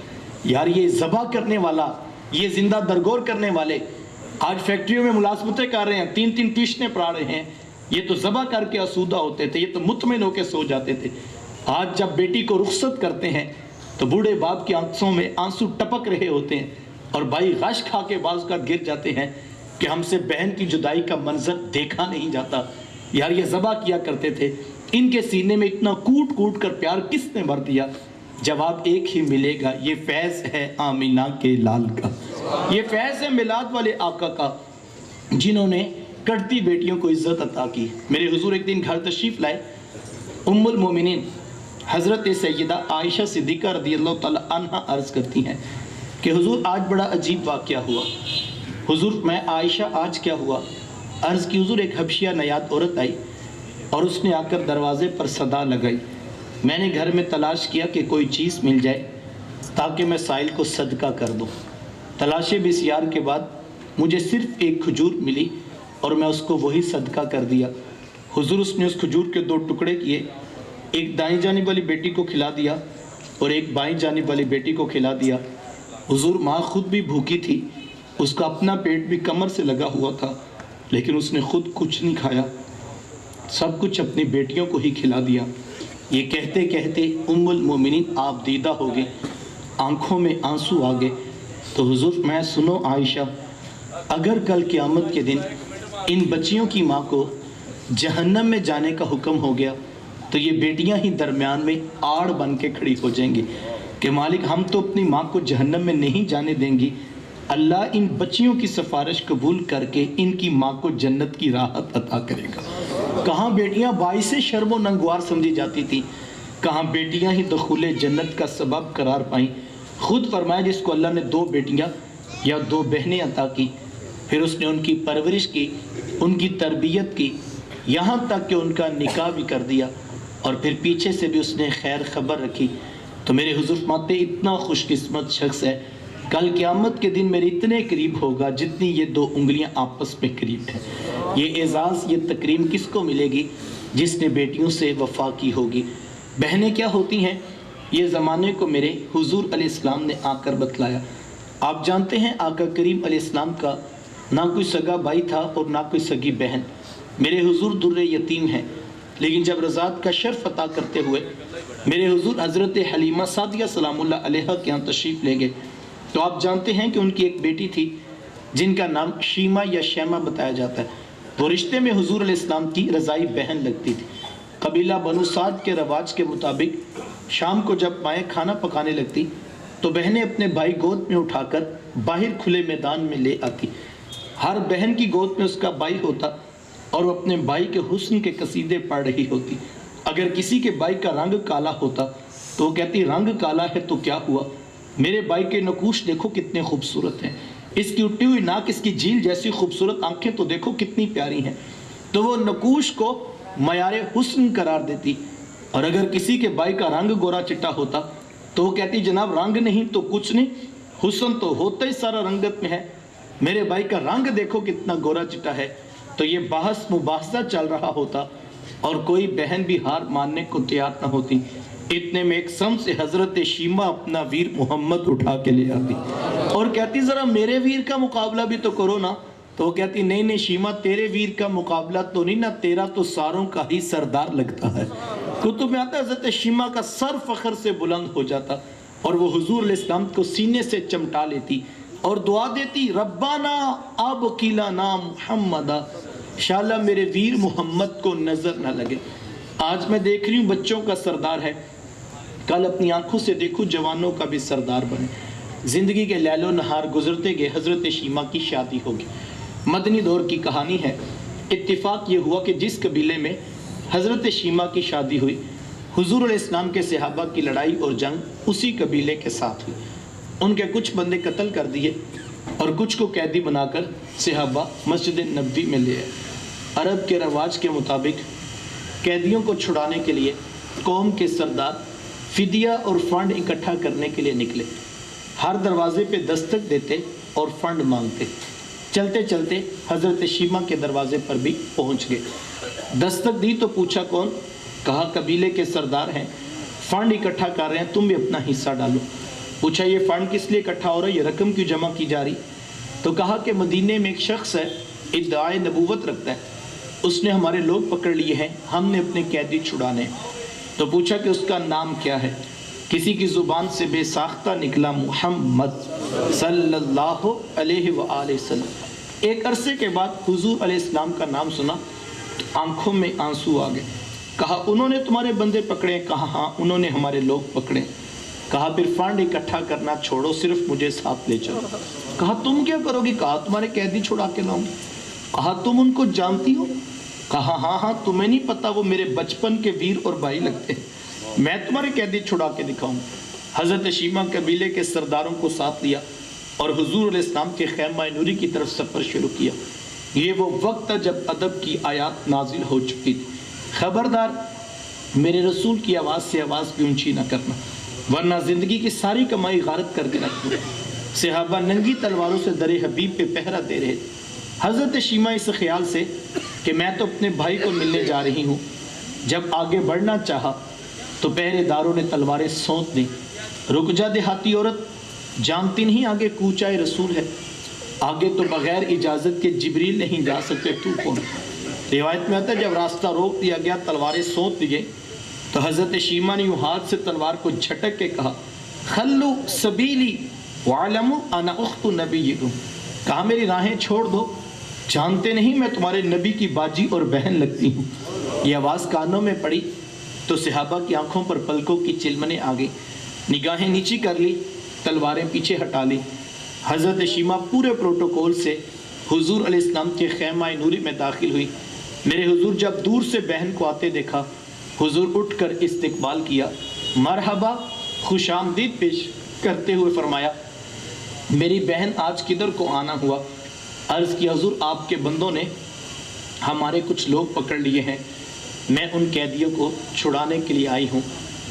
یار یہ ذبح کرنے والا، یہ زندہ درگور کرنے والے آج فیکٹریوں میں ملازمتیں کر رہے ہیں، 3 ٹیوشنیں پڑھا رہے ہیں، یہ تو ذبح کر کے آسودہ ہوتے تھے، یہ تو مطمئن ہو کے سو جاتے تھے۔ آج جب بیٹی کو رخصت کرتے ہیں تو بوڑھے باپ کی آنکھوں میں آنسو ٹپک رہے ہوتے ہیں، اور بھائی غش کھا کے بعض کا گر جاتے ہیں کہ ہم سے بہن کی جدائی کا منظر دیکھا نہیں جاتا۔ یار یہ ذبح کیا کرتے تھے، ان کے سینے میں اتنا کوٹ کوٹ کر پیار کس نے بھر دیا؟ جواب ایک ہی ملے گا، یہ فیض ہے آمینہ کے لال کا، یہ فیض ہے میلاد والے آقا کا، جنہوں نے کٹتی بیٹیوں کو عزت عطا کی۔ میرے حضور ایک دن گھر تشریف لائے، ام المومنین حضرت سیدہ عائشہ صدیقہ رضی اللہ تعالی عنہ عرض کرتی ہیں کہ حضور آج بڑا عجیب واقعہ ہوا۔ حضور میں عائشہ آج کیا ہوا؟ عرض کی حضور ایک حبشیہ نیاد عورت آئی اور اس نے آ کر دروازے پر صدا لگائی، میں نے گھر میں تلاش کیا کہ کوئی چیز مل جائے تاکہ میں سائل کو صدقہ کر دوں۔ تلاش بسیار کے بعد مجھے صرف ایک کھجور ملی اور میں اس کو وہی صدقہ کر دیا۔ حضور اس نے اس کھجور کے 2 ٹکڑے کیے، ایک دائیں جانب والی بیٹی کو کھلا دیا اور ایک بائیں جانب والی بیٹی کو کھلا دیا۔ حضور ماں خود بھی بھوکی تھی، اس کا اپنا پیٹ بھی کمر سے لگا ہوا تھا، لیکن اس نے خود کچھ نہیں کھایا، سب کچھ اپنی بیٹیوں کو ہی کھلا دیا۔ یہ کہتے کہتے ام المومنین آپ دیدہ ہو گئے، آنکھوں میں آنسو آ گئے۔ تو حضور میں سنو عائشہ، اگر کل قیامت کے دن ان بچیوں کی ماں کو جہنم میں جانے کا حکم ہو گیا تو یہ بیٹیاں ہی درمیان میں آڑ بن کے کھڑی ہو جائیں گی کہ مالک ہم تو اپنی ماں کو جہنم میں نہیں جانے دیں گی، اللہ ان بچیوں کی سفارش قبول کر کے ان کی ماں کو جنت کی راحت عطا کرے گا۔ کہاں بیٹیاں باعث شرم و ننگوار سمجھی جاتی تھی، کہاں بیٹیاں ہی دخول جنت کا سبب قرار پائیں۔ خود فرمایا جس کو اللہ نے 2 بیٹیاں یا 2 بہنیں عطا کی، پھر اس نے ان کی پرورش کی، ان کی تربیت کی، یہاں تک کہ ان کا نکاح بھی کر دیا، اور پھر پیچھے سے بھی اس نے خیر خبر رکھی، تو میرے حضور فرماتے اتنا خوش قسمت شخص ہے کل قیامت کے دن میرے اتنے قریب ہوگا جتنی یہ 2 انگلیاں آپس میں قریب ہیں۔ یہ اعزاز، یہ تکریم کس کو ملے گی؟ جس نے بیٹیوں سے وفا کی ہوگی۔ بہنیں کیا ہوتی ہیں؟ یہ زمانے کو میرے حضور علیہ السلام نے آ کر بتلایا۔ آپ جانتے ہیں آقا کریم علیہ السلام کا نہ کوئی سگا بھائی تھا اور نہ کوئی سگی بہن۔ میرے حضور در یتیم ہیں، لیکن جب رضاعت کا شرف عطا کرتے ہوئے میرے حضور حضرت حلیمہ سعدیہ سلام اللہ علیہ کے یہاں تشریف لے گئے، تو آپ جانتے ہیں کہ ان کی ایک بیٹی تھی جن کا نام شیمہ یا شیمہ بتایا جاتا ہے۔ وہ رشتے میں حضور علیہ السلام کی رضائی بہن لگتی تھی۔ قبیلہ بنو سعد کے رواج کے مطابق شام کو جب مائیں کھانا پکانے لگتی تو بہنیں اپنے بھائی گود میں اٹھا کر باہر کھلے میدان میں لے آتی۔ ہر بہن کی گود میں اس کا بھائی ہوتا اور وہ اپنے بھائی کے حسن کے قصیدے پڑھ رہی ہوتی۔ اگر کسی کے بھائی کا رنگ کالا ہوتا تو وہ کہتی رنگ کالا ہے تو کیا ہوا، میرے بھائی کے نقوش دیکھو کتنے خوبصورت ہیں، اس کی اٹھی ہوئی ناک، اس کی جھیل جیسی خوبصورت آنکھیں تو دیکھو کتنی پیاری ہیں۔ تو وہ نقوش کو معیار حسن قرار دیتی۔ اور اگر کسی کے بھائی کا رنگ گورا چٹا ہوتا تو وہ کہتی جناب رنگ نہیں تو کچھ نہیں، حسن تو ہوتا ہی سارا رنگت میں ہے، میرے بھائی کا رنگ دیکھو کتنا گورا چٹا ہے۔ تو یہ بحث مباحثہ چل رہا ہوتا اور کوئی بہن بھی ہار ماننے کو تیار نہ ہوتی۔ اتنے میں ایک سم سے حضرت شیمہ اپنا ویر محمد اٹھا کے لے آتی اور کہتی ذرا میرے ویر کا مقابلہ بھی تو کرو نا۔ تو وہ کہتی نہیں نہیں شیمہ تیرے ویر کا مقابلہ تو نہیں نا، تیرا تو ساروں کا ہی سردار لگتا ہے۔ کتب میں آتا ہے حضرت شیمہ کا سر فخر سے بلند ہو جاتا اور وہ حضور علیہ السلام کو سینے سے چمٹا لیتی، اور دعا دیتی ربنا ابقلنا محمدا، انشاءاللہ میرے ویر محمد کو نظر نہ لگے۔ آج میں دیکھ رہی ہوں بچوں کا سردار ہے، کل اپنی آنکھوں سے دیکھو جوانوں کا بھی سردار بنے۔ زندگی کے لیل و نہار گزرتے گئے، حضرت شیمہ کی شادی ہوگی۔ مدنی دور کی کہانی ہے۔ اتفاق یہ ہوا کہ جس قبیلے میں حضرت شیمہ کی شادی ہوئی، حضور علیہ السلام کے صحابہ کی لڑائی اور جنگ اسی قبیلے کے ساتھ ہوئی۔ ان کے کچھ بندے قتل کر دیے اور کچھ کو قیدی بنا کر صحابہ مسجد نبوی میں لے آئے۔ عرب کے رواج کے مطابق قیدیوں کو چھڑانے کے لیے قوم کے سردار فدیہ اور فنڈ اکٹھا کرنے کے لیے نکلے۔ ہر دروازے پہ دستک دیتے اور فنڈ مانگتے۔ چلتے چلتے حضرت شیمہ کے دروازے پر بھی پہنچ گئے۔ دستک دی تو پوچھا کون؟ کہا قبیلے کے سردار ہیں، فنڈ اکٹھا کر رہے ہیں، تم بھی اپنا حصہ ڈالو۔ پوچھا یہ فنڈ کس لیے اکٹھا ہو رہا ہے، یہ رقم کیوں جمع کی جا رہی؟ تو کہا کہ مدینے میں ایک شخص ہے، ادعائے نبوت رکھتا ہے، اس نے ہمارے لوگ پکڑ لیے ہیں، ہم نے اپنے قیدی چھڑانے ہیں۔ تو پوچھا کہ اس کا نام کیا ہے؟ کسی کی زبان سے بے ساختہ نکلا محمد صلی اللہ علیہ وآلہ وسلم۔ ایک عرصے کے بعد حضور علیہ السلام کا نام سنا تو آنکھوں میں آنسو آ گئے۔ کہا انہوں نے تمہارے بندے پکڑے؟ کہا ہاں انہوں نے ہمارے لوگ پکڑے۔ کہا پھر فنڈ اکٹھا کرنا چھوڑو، صرف مجھے ساتھ لے چلو۔ کہا تم کیا کرو گی؟ کہا تمہارے قیدی چھڑا کے لاؤں۔ کہا تم ان کو جانتی ہو؟ کہا ہاں ہاں، تمہیں نہیں پتا وہ میرے بچپن کے ویر اور بھائی لگتے ہیں، میں تمہارے قیدی چھڑا کے دکھاؤں۔ حضرت شیمہ قبیلے کے سرداروں کو ساتھ لیا اور حضور علیہ السلام کے خیمہ نوری کی طرف سفر شروع کیا۔ یہ وہ وقت تھا جب ادب کی آیات نازل ہو چکی تھی۔ خبردار میرے رسول کی آواز سے آواز بھی اونچی نہ کرنا، ورنہ زندگی کی ساری کمائی غارت کر کے رکھ دوں۔ صحابہ ننگی تلواروں سے در حبیب پہ پہرا دے رہے تھے۔ حضرت شیمہ اس خیال سے کہ میں تو اپنے بھائی کو ملنے جا رہی ہوں، جب آگے بڑھنا چاہا تو پہرے داروں نے تلواریں سونت دیں۔ رک جا دیہاتی عورت، جانتی نہیں آگے کوچائے رسول ہے، آگے تو بغیر اجازت کے جبریل نہیں جا سکتے، تو کون؟ روایت میں آتا ہے جب راستہ روک دیا گیا، تلواریں سونت دی گئی، تو حضرت شیمہ نے یوں ہاتھ سے تلوار کو جھٹک کے کہا خلو سبیلی وعلموا انا اخت نبیکم، کہا میری راہیں چھوڑ دو، جانتے نہیں میں تمہارے نبی کی باجی اور بہن لگتی ہوں۔ یہ آواز کانوں میں پڑی تو صحابہ کی آنکھوں پر پلکوں کی چلمنیں آ گئی، نگاہیں نیچی کر لی، تلواریں پیچھے ہٹا لی۔ حضرت شیمہ پورے پروٹوکول سے حضور علیہ السلام کے خیمہ نوری میں داخل ہوئی۔ میرے حضور جب دور سے بہن کو آتے دیکھا، حضور اٹھ کر استقبال کیا، مرحبا خوش آمدید پیش کرتے ہوئے فرمایا میری بہن آج کدھر کو آنا ہوا؟ عرض کی حضور آپ کے بندوں نے ہمارے کچھ لوگ پکڑ لیے ہیں، میں ان قیدیوں کو چھڑانے کے لیے آئی ہوں۔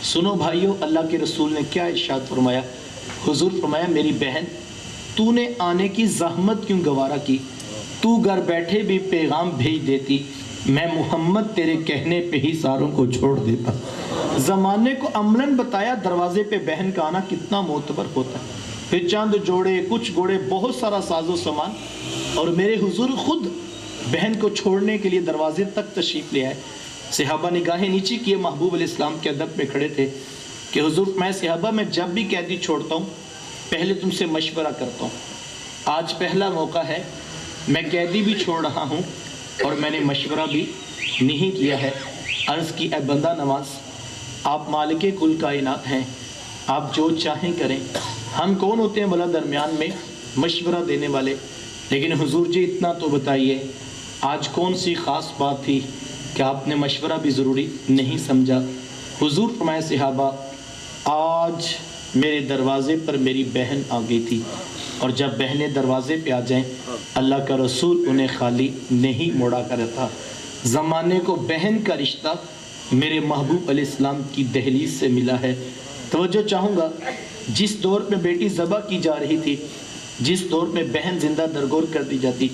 سنو بھائیو، اللہ کے رسول نے کیا ارشاد فرمایا؟ حضور فرمایا میری بہن تو نے آنے کی زحمت کیوں گوارا کی؟ تو گھر بیٹھے بھی پیغام بھیج دیتی، میں محمد تیرے کہنے پہ ہی ساروں کو چھوڑ دیتا۔ زمانے کو عملاً بتایا دروازے پہ بہن کا آنا کتنا معتبر ہوتا ہے۔ پھر چند جوڑے، کچھ گھوڑے، بہت سارا ساز و سامان، اور میرے حضور خود بہن کو چھوڑنے کے لیے دروازے تک تشریف لے آئے۔ صحابہ نگاہیں نیچی کیے، محبوب علیہ السلام کے ادب میں کھڑے تھے کہ حضور میں صحابہ میں جب بھی قیدی چھوڑتا ہوں پہلے تم سے مشورہ کرتا ہوں، آج پہلا موقع ہے، میں قیدی بھی چھوڑ رہا ہوں اور میں نے مشورہ بھی نہیں کیا ہے۔ عرض کی اے بندہ نواز، آپ مالک کل کائنات ہیں، آپ جو چاہیں کریں، ہم کون ہوتے ہیں بھلا درمیان میں مشورہ دینے والے؟ لیکن حضور جی اتنا تو بتائیے آج کون سی خاص بات تھی کہ آپ نے مشورہ بھی ضروری نہیں سمجھا؟ حضور فرمائے صحابہ آج میرے دروازے پر میری بہن آ گئی تھی، اور جب بہنیں دروازے پہ آ جائیں اللہ کا رسول انہیں خالی نہیں موڑا کرتا۔ زمانے کو بہن کا رشتہ میرے محبوب علیہ السلام کی دہلیز سے ملا ہے۔ توجہ چاہوں گا، جس دور میں بیٹی ذبح کی جا رہی تھی، جس دور میں بہن زندہ درگور کر دی جاتی،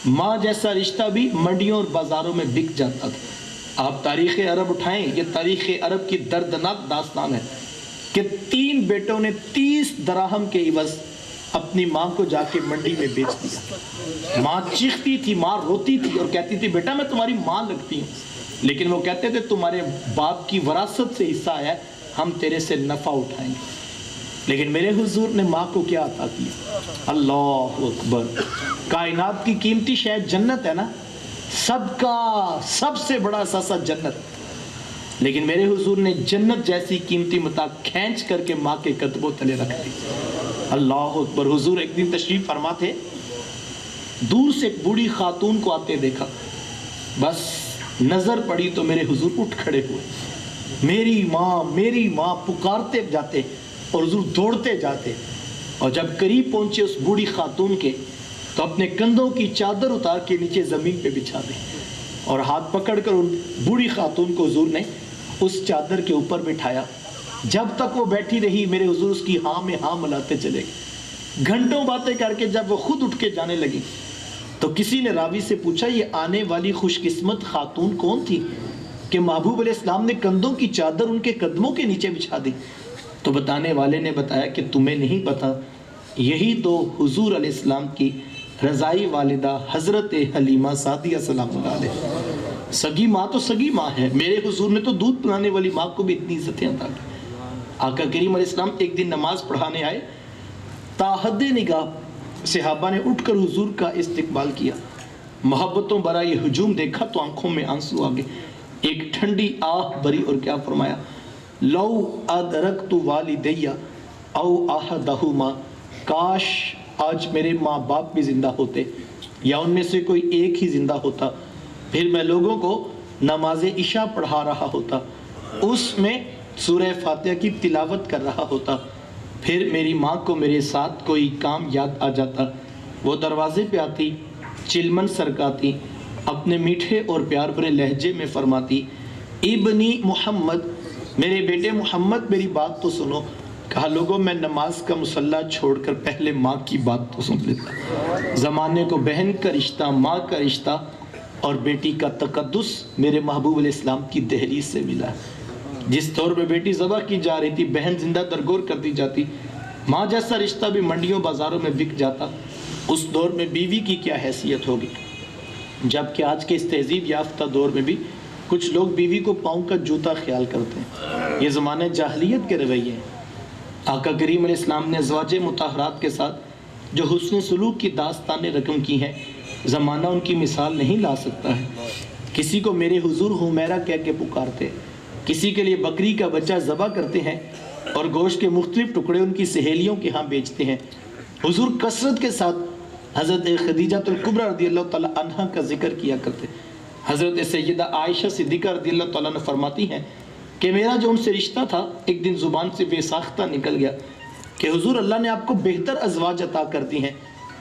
ماں جیسا رشتہ بھی منڈیوں اور بازاروں میں بک جاتا تھا۔ آپ تاریخ عرب اٹھائیں، یہ تاریخ عرب کی دردناک داستان ہے کہ 3 بیٹوں نے 30 دراہم کے عوض اپنی ماں کو جا کے منڈی میں بیچ دیا۔ ماں چیختی تھی، ماں روتی تھی اور کہتی تھی بیٹا میں تمہاری ماں لگتی ہوں، لیکن وہ کہتے تھے تمہارے باپ کی وراثت سے حصہ آیا ہے، ہم تیرے سے نفع اٹھائیں گے۔ لیکن میرے حضور نے ماں کو کیا عطا کیا؟ اللہ اکبر! کائنات کی قیمتی شاید جنت ہے نا، سب کا سب سے بڑا اثاثہ جنت، لیکن میرے حضور نے جنت جیسی قیمتی متاع کھینچ کر کے ماں کے قدموں تلے رکھ دی۔ اللہ اکبر! حضور ایک دن تشریف فرما تھے، دور سے ایک بوڑھی خاتون کو آتے دیکھا، بس نظر پڑی تو میرے حضور اٹھ کھڑے ہوئے، میری ماں پکارتے جاتے اور حضور دوڑتے جاتے، اور جب قریب پہنچے اس بوڑھی خاتون کے تو اپنے کندھوں کی چادر اتار کے نیچے زمین پہ بچھا دی، اور ہاتھ پکڑ کر ان بوڑھی خاتون کو حضور نے اس چادر کے اوپر بٹھایا۔ جب تک وہ بیٹھی رہی میرے حضور اس کی ہاں میں ہاں ملاتے چلے گئے، گھنٹوں باتیں کر کے جب وہ خود اٹھ کے جانے لگی تو کسی نے راوی سے پوچھا یہ آنے والی خوش قسمت خاتون کون تھی کہ محبوب علیہ السلام نے کندھوں کی چادر ان کے قدموں کے نیچے بچھا دی؟ تو بتانے والے نے بتایا کہ تمہیں نہیں پتا، یہی تو حضور علیہ السلام کی رضائی والدہ حضرت حلیمہ سعدیہ سلام اللہ علیہ، سگی ماں تو سگی ماں ہے۔ میرے حضور نے تو دودھ پلانے والی ماں کو بھی اتنی عزتیں عطا کی۔ آقا کریم علیہ السلام ایک دن نماز پڑھانے آئے، تاحد نگاہ صحابہ نے اٹھ کر حضور کا استقبال کیا، محبتوں برا یہ ہجوم دیکھا تو آنکھوں میں آنسو آگے، ایک ٹھنڈی آہ بری اور کیا فرمایا، لو ادرکت والدیہ او احدہما، کاش آج میرے ماں باپ بھی زندہ ہوتے یا ان میں سے کوئی ایک ہی زندہ ہوتا، پھر میں لوگوں کو نماز عشاء پڑھا رہا ہوتا، اس میں سورہ فاتحہ کی تلاوت کر رہا ہوتا، پھر میری ماں کو میرے ساتھ کوئی کام یاد آ جاتا، وہ دروازے پہ آتی، چلمن سرکاتی، اپنے میٹھے اور پیار بھرے لہجے میں فرماتی، ابنی محمد، میرے بیٹے محمد میری بات تو سنو۔ کہا لوگوں میں نماز کا مصلی چھوڑ کر پہلے ماں کی بات تو سن لیتا۔ زمانے کو بہن کا رشتہ، ماں کا رشتہ اور بیٹی کا تقدس میرے محبوب علیہ السلام کی دہلیز سے ملا۔ جس دور میں بیٹی ذبح کی جا رہی تھی، بہن زندہ درگور کر دی جاتی، ماں جیسا رشتہ بھی منڈیوں بازاروں میں بک جاتا، اس دور میں بیوی کی کیا حیثیت ہوگی؟ جبکہ آج کے اس تہذیب یافتہ دور میں بھی کچھ لوگ بیوی کو پاؤں کا جوتا خیال کرتے ہیں۔ یہ زمانے جاہلیت کے رویے ہیں۔ آقا کریم علیہ السلام نے ازواج مطہرات کے ساتھ جو حسن سلوک کی داستانیں رقم کی ہیں، زمانہ ان کی مثال نہیں لا سکتا ہے۔ کسی کو میرے حضور حمیرہ کہہ کے پکارتے، کسی کے لیے بکری کا بچہ ذبح کرتے ہیں اور گوشت کے مختلف ٹکڑے ان کی سہیلیوں کے ہاں بیچتے ہیں۔ حضور کثرت کے ساتھ حضرت خدیجہ الکبریٰ رضی اللہ تعالیٰ عنہ کا ذکر کیا کرتے۔ حضرت سیدہ عائشہ صدیقہ رضی اللہ تعالیٰ عنہ فرماتی ہیں کہ میرا جو ان سے رشتہ تھا ایک دن زبان سے بے ساختہ نکل گیا کہ حضور اللہ نے آپ کو بہتر ازواج عطا کر دی ہیں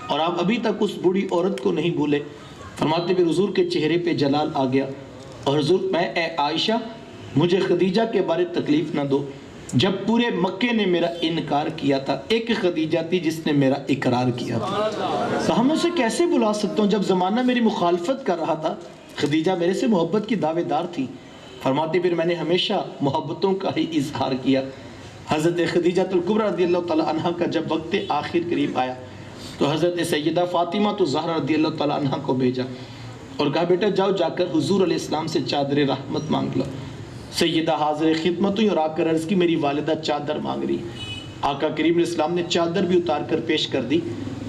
اور آپ ابھی تک اس بوڑھی عورت کو نہیں بھولے۔ فرماتے پھر حضور کے چہرے پہ جلال آ گیا اور حضور میں اے عائشہ مجھے خدیجہ کے بارے تکلیف نہ دو، جب پورے مکے نے میرا انکار کیا تھا ایک خدیجہ تھی جس نے میرا اقرار کیا تھا۔ تو ہم اسے کیسے بلا سکتا ہوں جب زمانہ میری مخالفت کر رہا تھا؟ خدیجہ میرے سے محبت کی دعوے دار تھی۔ فرماتے پھر میں نے ہمیشہ محبتوں کا ہی اظہار کیا۔ حضرت خدیجہ الکبریٰ رضی اللہ تعالیٰ عنہ کا جب وقت آخر قریب آیا تو حضرت سیدہ فاطمہ تو زہرا رضی اللہ تعالیٰ عنہ کو بھیجا اور کہا بیٹا جاؤ جا کر حضور علیہ السلام سے چادر رحمت مانگ لو۔ سیدہ حاضر خدمت ہوئی اور آ کر عرض کی میری والدہ چادر مانگ رہی۔ آقا کریم علیہ السلام نے چادر بھی اتار کر پیش کر دی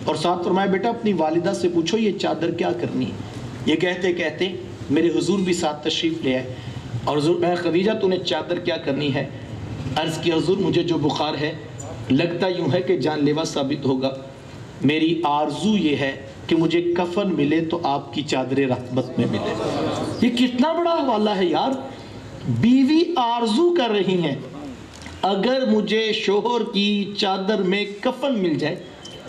اور ساتھ فرمایا بیٹا اپنی والدہ سے پوچھو یہ چادر کیا کرنی ہے۔ یہ کہتے کہتے میرے حضور بھی ساتھ تشریف لے آئے اور حضور میں خدیجہ تو نے چادر کیا کرنی ہے؟ عرض کی حضور مجھے جو بخار ہے لگتا یوں ہے کہ جان لیوا ثابت ہوگا، میری آرزو یہ ہے کہ مجھے کفن ملے تو آپ کی چادر رحمت میں ملے۔ یہ کتنا بڑا حوالہ ہے یار، بیوی آرزو کر رہی ہیں اگر مجھے شوہر کی چادر میں کفن مل جائے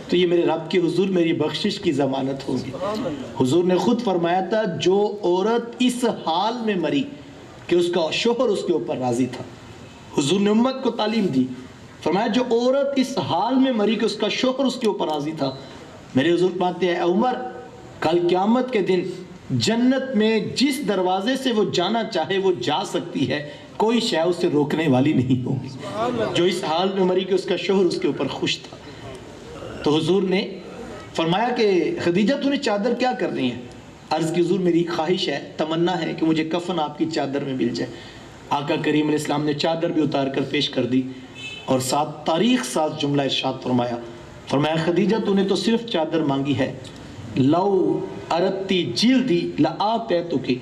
تو یہ میرے رب کے حضور میری بخشش کی ضمانت ہوگی۔ حضور نے خود فرمایا تھا جو عورت اس حال میں مری کہ اس کا شوہر اس کے اوپر راضی تھا، حضور نے امت کو تعلیم دی، فرمایا جو عورت اس حال میں مری کہ اس کا شوہر اس کے اوپر راضی تھا، میرے حضور فرماتے ہیں اے عمر کل قیامت کے دن جنت میں جس دروازے سے وہ جانا چاہے وہ جا سکتی ہے، کوئی شے اسے روکنے والی نہیں ہوگی، جو اس حال میں مری کہ اس کا شوہر اس کے اوپر خوش تھا۔ تو حضور نے فرمایا کہ خدیجہ تو نے چادر کیا کرنی ہے؟ عرض کی حضور میری خواہش ہے، تمنا ہے کہ مجھے کفن آپ کی چادر میں مل جائے۔ آقا کریم علیہ السلام نے چادر بھی اتار کر پیش کر دی اور ساتھ تاریخ ساتھ جملہ ارشاد فرمایا، فرمایا خدیجہ تو نے تو صرف چادر مانگی ہے، لو ارتی جلدی لآتیتکی،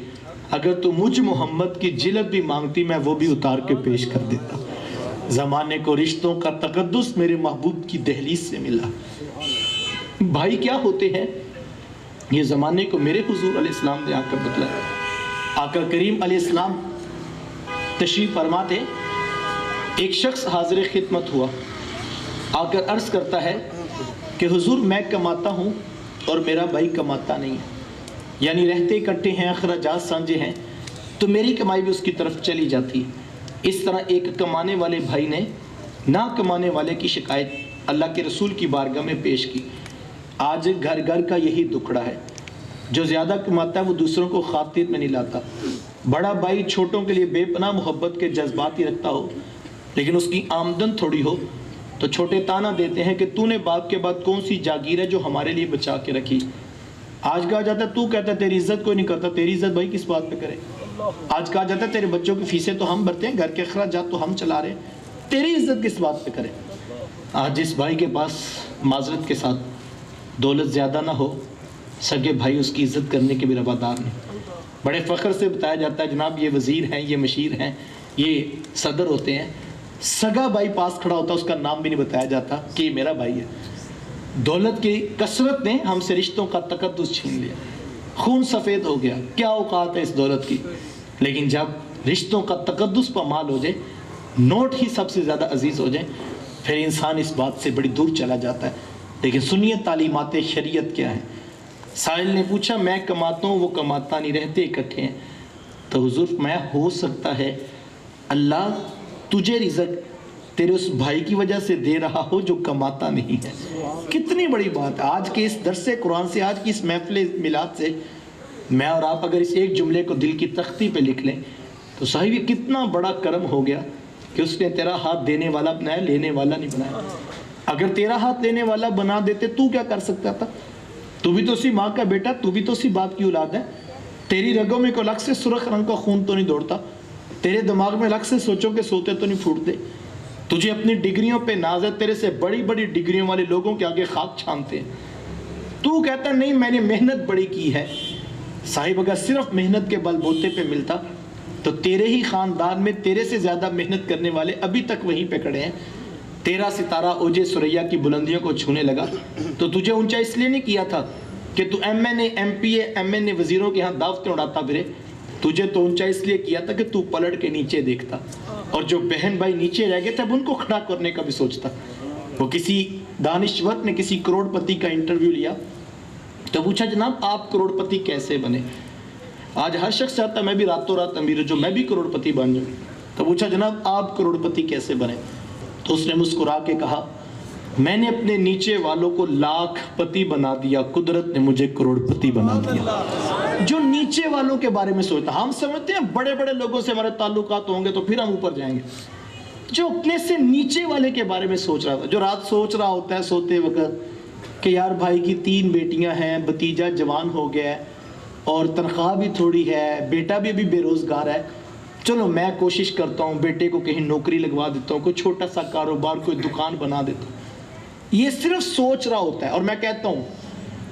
اگر تو مجھ محمد کی جلد بھی مانگتی میں وہ بھی اتار کے پیش کر دیتا۔ زمانے کو رشتوں کا تقدس میرے محبوب کی دہلیز سے ملا۔ بھائی کیا ہوتے ہیں یہ زمانے کو میرے حضور علیہ السلام نے آ کر بتلایا۔ آقا کریم علیہ السلام تشریف فرما تھے، ایک شخص حاضر خدمت ہوا، آ کر عرض کرتا ہے کہ حضور میں کماتا ہوں اور میرا بھائی کماتا نہیں ہے، یعنی رہتے اکٹھے ہیں، اخراجات سانجے ہیں، تو میری کمائی بھی اس کی طرف چلی جاتی ہے۔ اس طرح ایک کمانے والے بھائی نے نہ کمانے والے کی شکایت اللہ کے رسول کی بارگاہ میں پیش کی۔ آج گھر گھر کا یہی دکھڑا ہے، جو زیادہ کماتا ہے وہ دوسروں کو خاطر میں نہیں لاتا۔ بڑا بھائی چھوٹوں کے لیے بے پناہ محبت کے جذبات ہی رکھتا ہو، لیکن اس کی آمدن تھوڑی ہو تو چھوٹے تانا دیتے ہیں کہ تو نے باپ کے بعد کون سی جاگیر ہے جو ہمارے لیے بچا کے رکھی۔ آج کہا جاتا ہے تو کہتا ہے تیری عزت کوئی نہیں کرتا، تیری عزت بھائی کس بات پہ کرے۔ آج کہا جاتا ہے تیرے بچوں کی فیسیں تو ہم بھرتے ہیں، گھر کے اخراجات تو ہم چلا رہے ہیں، تیری عزت کس بات پہ کرے۔ آج جس بھائی کے پاس معذرت کے ساتھ دولت زیادہ نہ ہو، سگے بھائی اس کی عزت کرنے کے بھی روادار نہیں۔ بڑے فخر سے بتایا جاتا ہے جناب یہ وزیر ہیں، یہ مشیر ہیں، یہ صدر ہوتے ہیں، سگا بھائی پاس کھڑا ہوتا ہے اس کا نام بھی نہیں بتایا جاتا کہ یہ میرا بھائی ہے۔ دولت کی کثرت نے ہم سے رشتوں کا تقدس چھین لیا، خون سفید ہو گیا، کیا اوقات ہے اس دولت کی۔ لیکن جب رشتوں کا تقدس پامال ہو جائے، نوٹ ہی سب سے زیادہ عزیز ہو جائے، پھر انسان اس بات سے بڑی دور چلا جاتا ہے۔ لیکن سنیے تعلیمات شریعت کیا ہے۔ سائل نے پوچھا میں کماتا ہوں وہ کماتا نہیں، رہتے اکٹھے ہیں، تو حضور میں ہو سکتا ہے اللہ تجھے رزق تیرے اس بھائی کی وجہ سے دے رہا ہو جو کماتا نہیں ہے۔ کتنی بڑی بات ہے۔ آج کے اس درس قرآن سے، آج کی اس محفل میلاد سے میں اور آپ اگر اس ایک جملے کو دل کی تختی پہ لکھ لیں تو صاحب یہ کتنا بڑا کرم ہو گیا کہ اس نے تیرا ہاتھ دینے والا بنایا، لینے والا نہیں بنایا۔ اگر تیرا ہاتھ لینے والا بنا دیتے تو کیا کر سکتا تھا؟ تو بھی تو اسی ماں کا بیٹا، تو بھی تو اسی باپ کی اولاد ہے۔ تیری رگوں میں کوئی الگ سے سرخ رنگ کا خون تو نہیں دوڑتا، تیرے دماغ میں الگ سے سوچو کہ سوتے تو نہیں پھوٹتے، تجھے اپنی ڈگریوں پہ ناز ہے، تیرے سے بڑی بڑی ڈگریوں والے لوگوں کے آگے خاک چھانتے ہیں، تو کہتا نہیں میں نے محنت بڑی کی ہے۔ صاحب اگر صرف محنت کے بل بوتے پہ ملتا تو تیرے ہی خاندان میں تیرے سے زیادہ محنت کرنے والے ابھی تک وہیں پہ کھڑے ہیں۔ تیرا ستارہ اوجے سریا کی بلندیوں کو چھونے لگا تو تجھے اونچا اس لیے نہیں کیا تھا کہ تو ایم این اے، ایم پی اے، ایم این اے وزیروں کے ہاں دعوتیں اڑاتا پھرے، تجھے تو اونچا اس لیے کیا تھا کہ تو پلٹ کے نیچے دیکھتا، اور جو بہن بھائی نیچے رہ گئے تھے اب ان کو کھڑا کرنے کا بھی سوچتا۔ وہ کسی دانشور نے کسی کروڑ پتی کا انٹرویو لیا تو پوچھا جناب آپ کروڑ پتی کیسے بنے؟ آج ہر شخص چاہتا ہے میں بھی راتوں رات امیر ہو جو میں بھی کروڑ پتی بن جاؤں۔ تو پوچھا جناب آپ کروڑ پتی کیسے بنے؟ تو اس نے مسکرا کے کہا میں نے اپنے نیچے والوں کو لاکھ پتی بنا دیا، قدرت نے مجھے کروڑ پتی بنا دیا۔ جو نیچے والوں کے بارے میں سوچتا، ہم سمجھتے ہیں بڑے بڑے لوگوں سے ہمارے تعلقات ہوں گے تو پھر ہم اوپر جائیں گے، جو اپنے سے نیچے والے کے بارے میں سوچ رہا تھا، جو رات سوچ رہا ہوتا ہے سوتے وقت کہ یار بھائی کی 3 بیٹیاں ہیں، بھتیجا جوان ہو گیا ہے اور تنخواہ بھی تھوڑی ہے، بیٹا بھی ابھی بے روزگار ہے، چلو میں کوشش کرتا ہوں بیٹے کو کہیں نوکری لگوا دیتا ہوں، کوئی چھوٹا سا کاروبار، کوئی دکان بنا دیتا ہوں۔ یہ صرف سوچ رہا ہوتا ہے، اور میں کہتا ہوں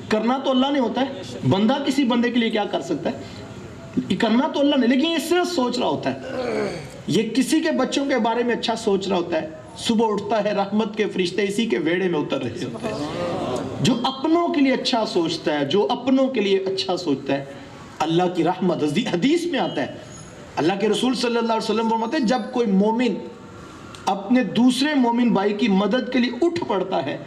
کرنا تو اللہ نے ہوتا ہے، بندہ کسی بندے کے لیے کیا کر سکتا ہے، کرنا تو اللہ نے، لیکن یہ صرف سوچ رہا ہوتا ہے۔ یہ کسی کے بچوں کے بارے میں اچھا سوچ رہا ہوتا ہے، صبح اٹھتا ہے رحمت کے فرشتے اسی کے ویڑے میں اتر رہے ہوتے ہیں۔ جو اپنوں کے لیے اچھا سوچتا ہے، جو اپنوں کے لیے اچھا سوچتا ہے، اللہ کی رحمت، حدیث میں آتا ہے اللہ کے رسول صلی اللہ علیہ وسلم فرماتے ہیں جب کوئی مومن اپنے دوسرے مومن بھائی کی مدد کے لیے اٹھ پڑتا ہے،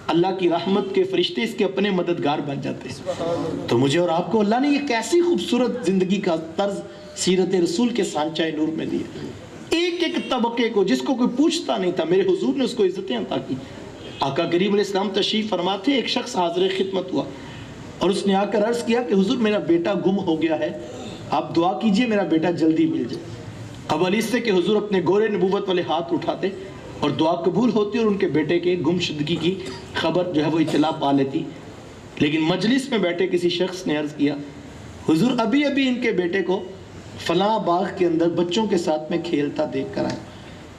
اللہ کی رحمت کے فرشتے اس کے اپنے مددگار بن جاتے ہیں۔ تو مجھے اور آپ کو اللہ نے یہ کیسی خوبصورت زندگی کا طرز سیرت رسول کے سانچہ نور میں دیا، ایک ایک طبقے کو جس کو کوئی پوچھتا نہیں تھا میرے حضور نے اس کو عزتیں عطا کی۔ آقا کریم علیہ السلام تشریف فرماتے ایک شخص حاضر خدمت ہوا اور اس نے آ کر عرض کیا کہ حضور میرا بیٹا گم ہو گیا ہے، آپ دعا کیجئے میرا بیٹا جلدی مل جائے۔ قبل اس سے کہ حضور اپنے گورے نبوت والے ہاتھ اٹھاتے اور دعا قبول ہوتی اور ان کے بیٹے کے گم شدگی کی خبر جو ہے وہ اطلاع پا لیتی، لیکن مجلس میں بیٹھے کسی شخص نے عرض کیا حضور ابھی ابھی ان کے بیٹے کو فلاں باغ کے اندر بچوں کے ساتھ میں کھیلتا دیکھ کر آئے۔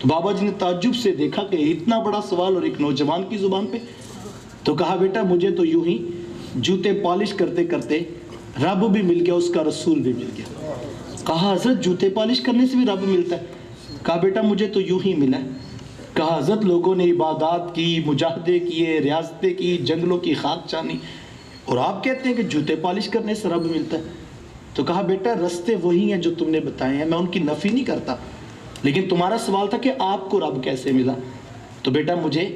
تو بابا جی نے تعجب سے دیکھا کہ اتنا بڑا سوال اور ایک نوجوان کی زبان پہ. تو کہا بیٹا مجھے تو یوں ہی جوتے پالش کرتے کرتے رب بھی مل گیا, اس کا رسول بھی مل گیا. کہا حضرت جوتے پالش کرنے سے بھی رب ملتا ہے؟ کہا بیٹا مجھے تو یوں ہی ملا ہے. کہا حضرت لوگوں نے عبادات کی, مجاہدے کیے, ریاستیں کی, جنگلوں کی خاک چانی, اور آپ کہتے ہیں کہ جوتے پالش کرنے سے رب ملتا ہے. تو کہا بیٹا رستے وہی ہیں جو تم نے بتائے ہیں, میں ان کی نفی نہیں کرتا, لیکن تمہارا سوال تھا کہ آپ کو رب کیسے ملا. تو بیٹا مجھے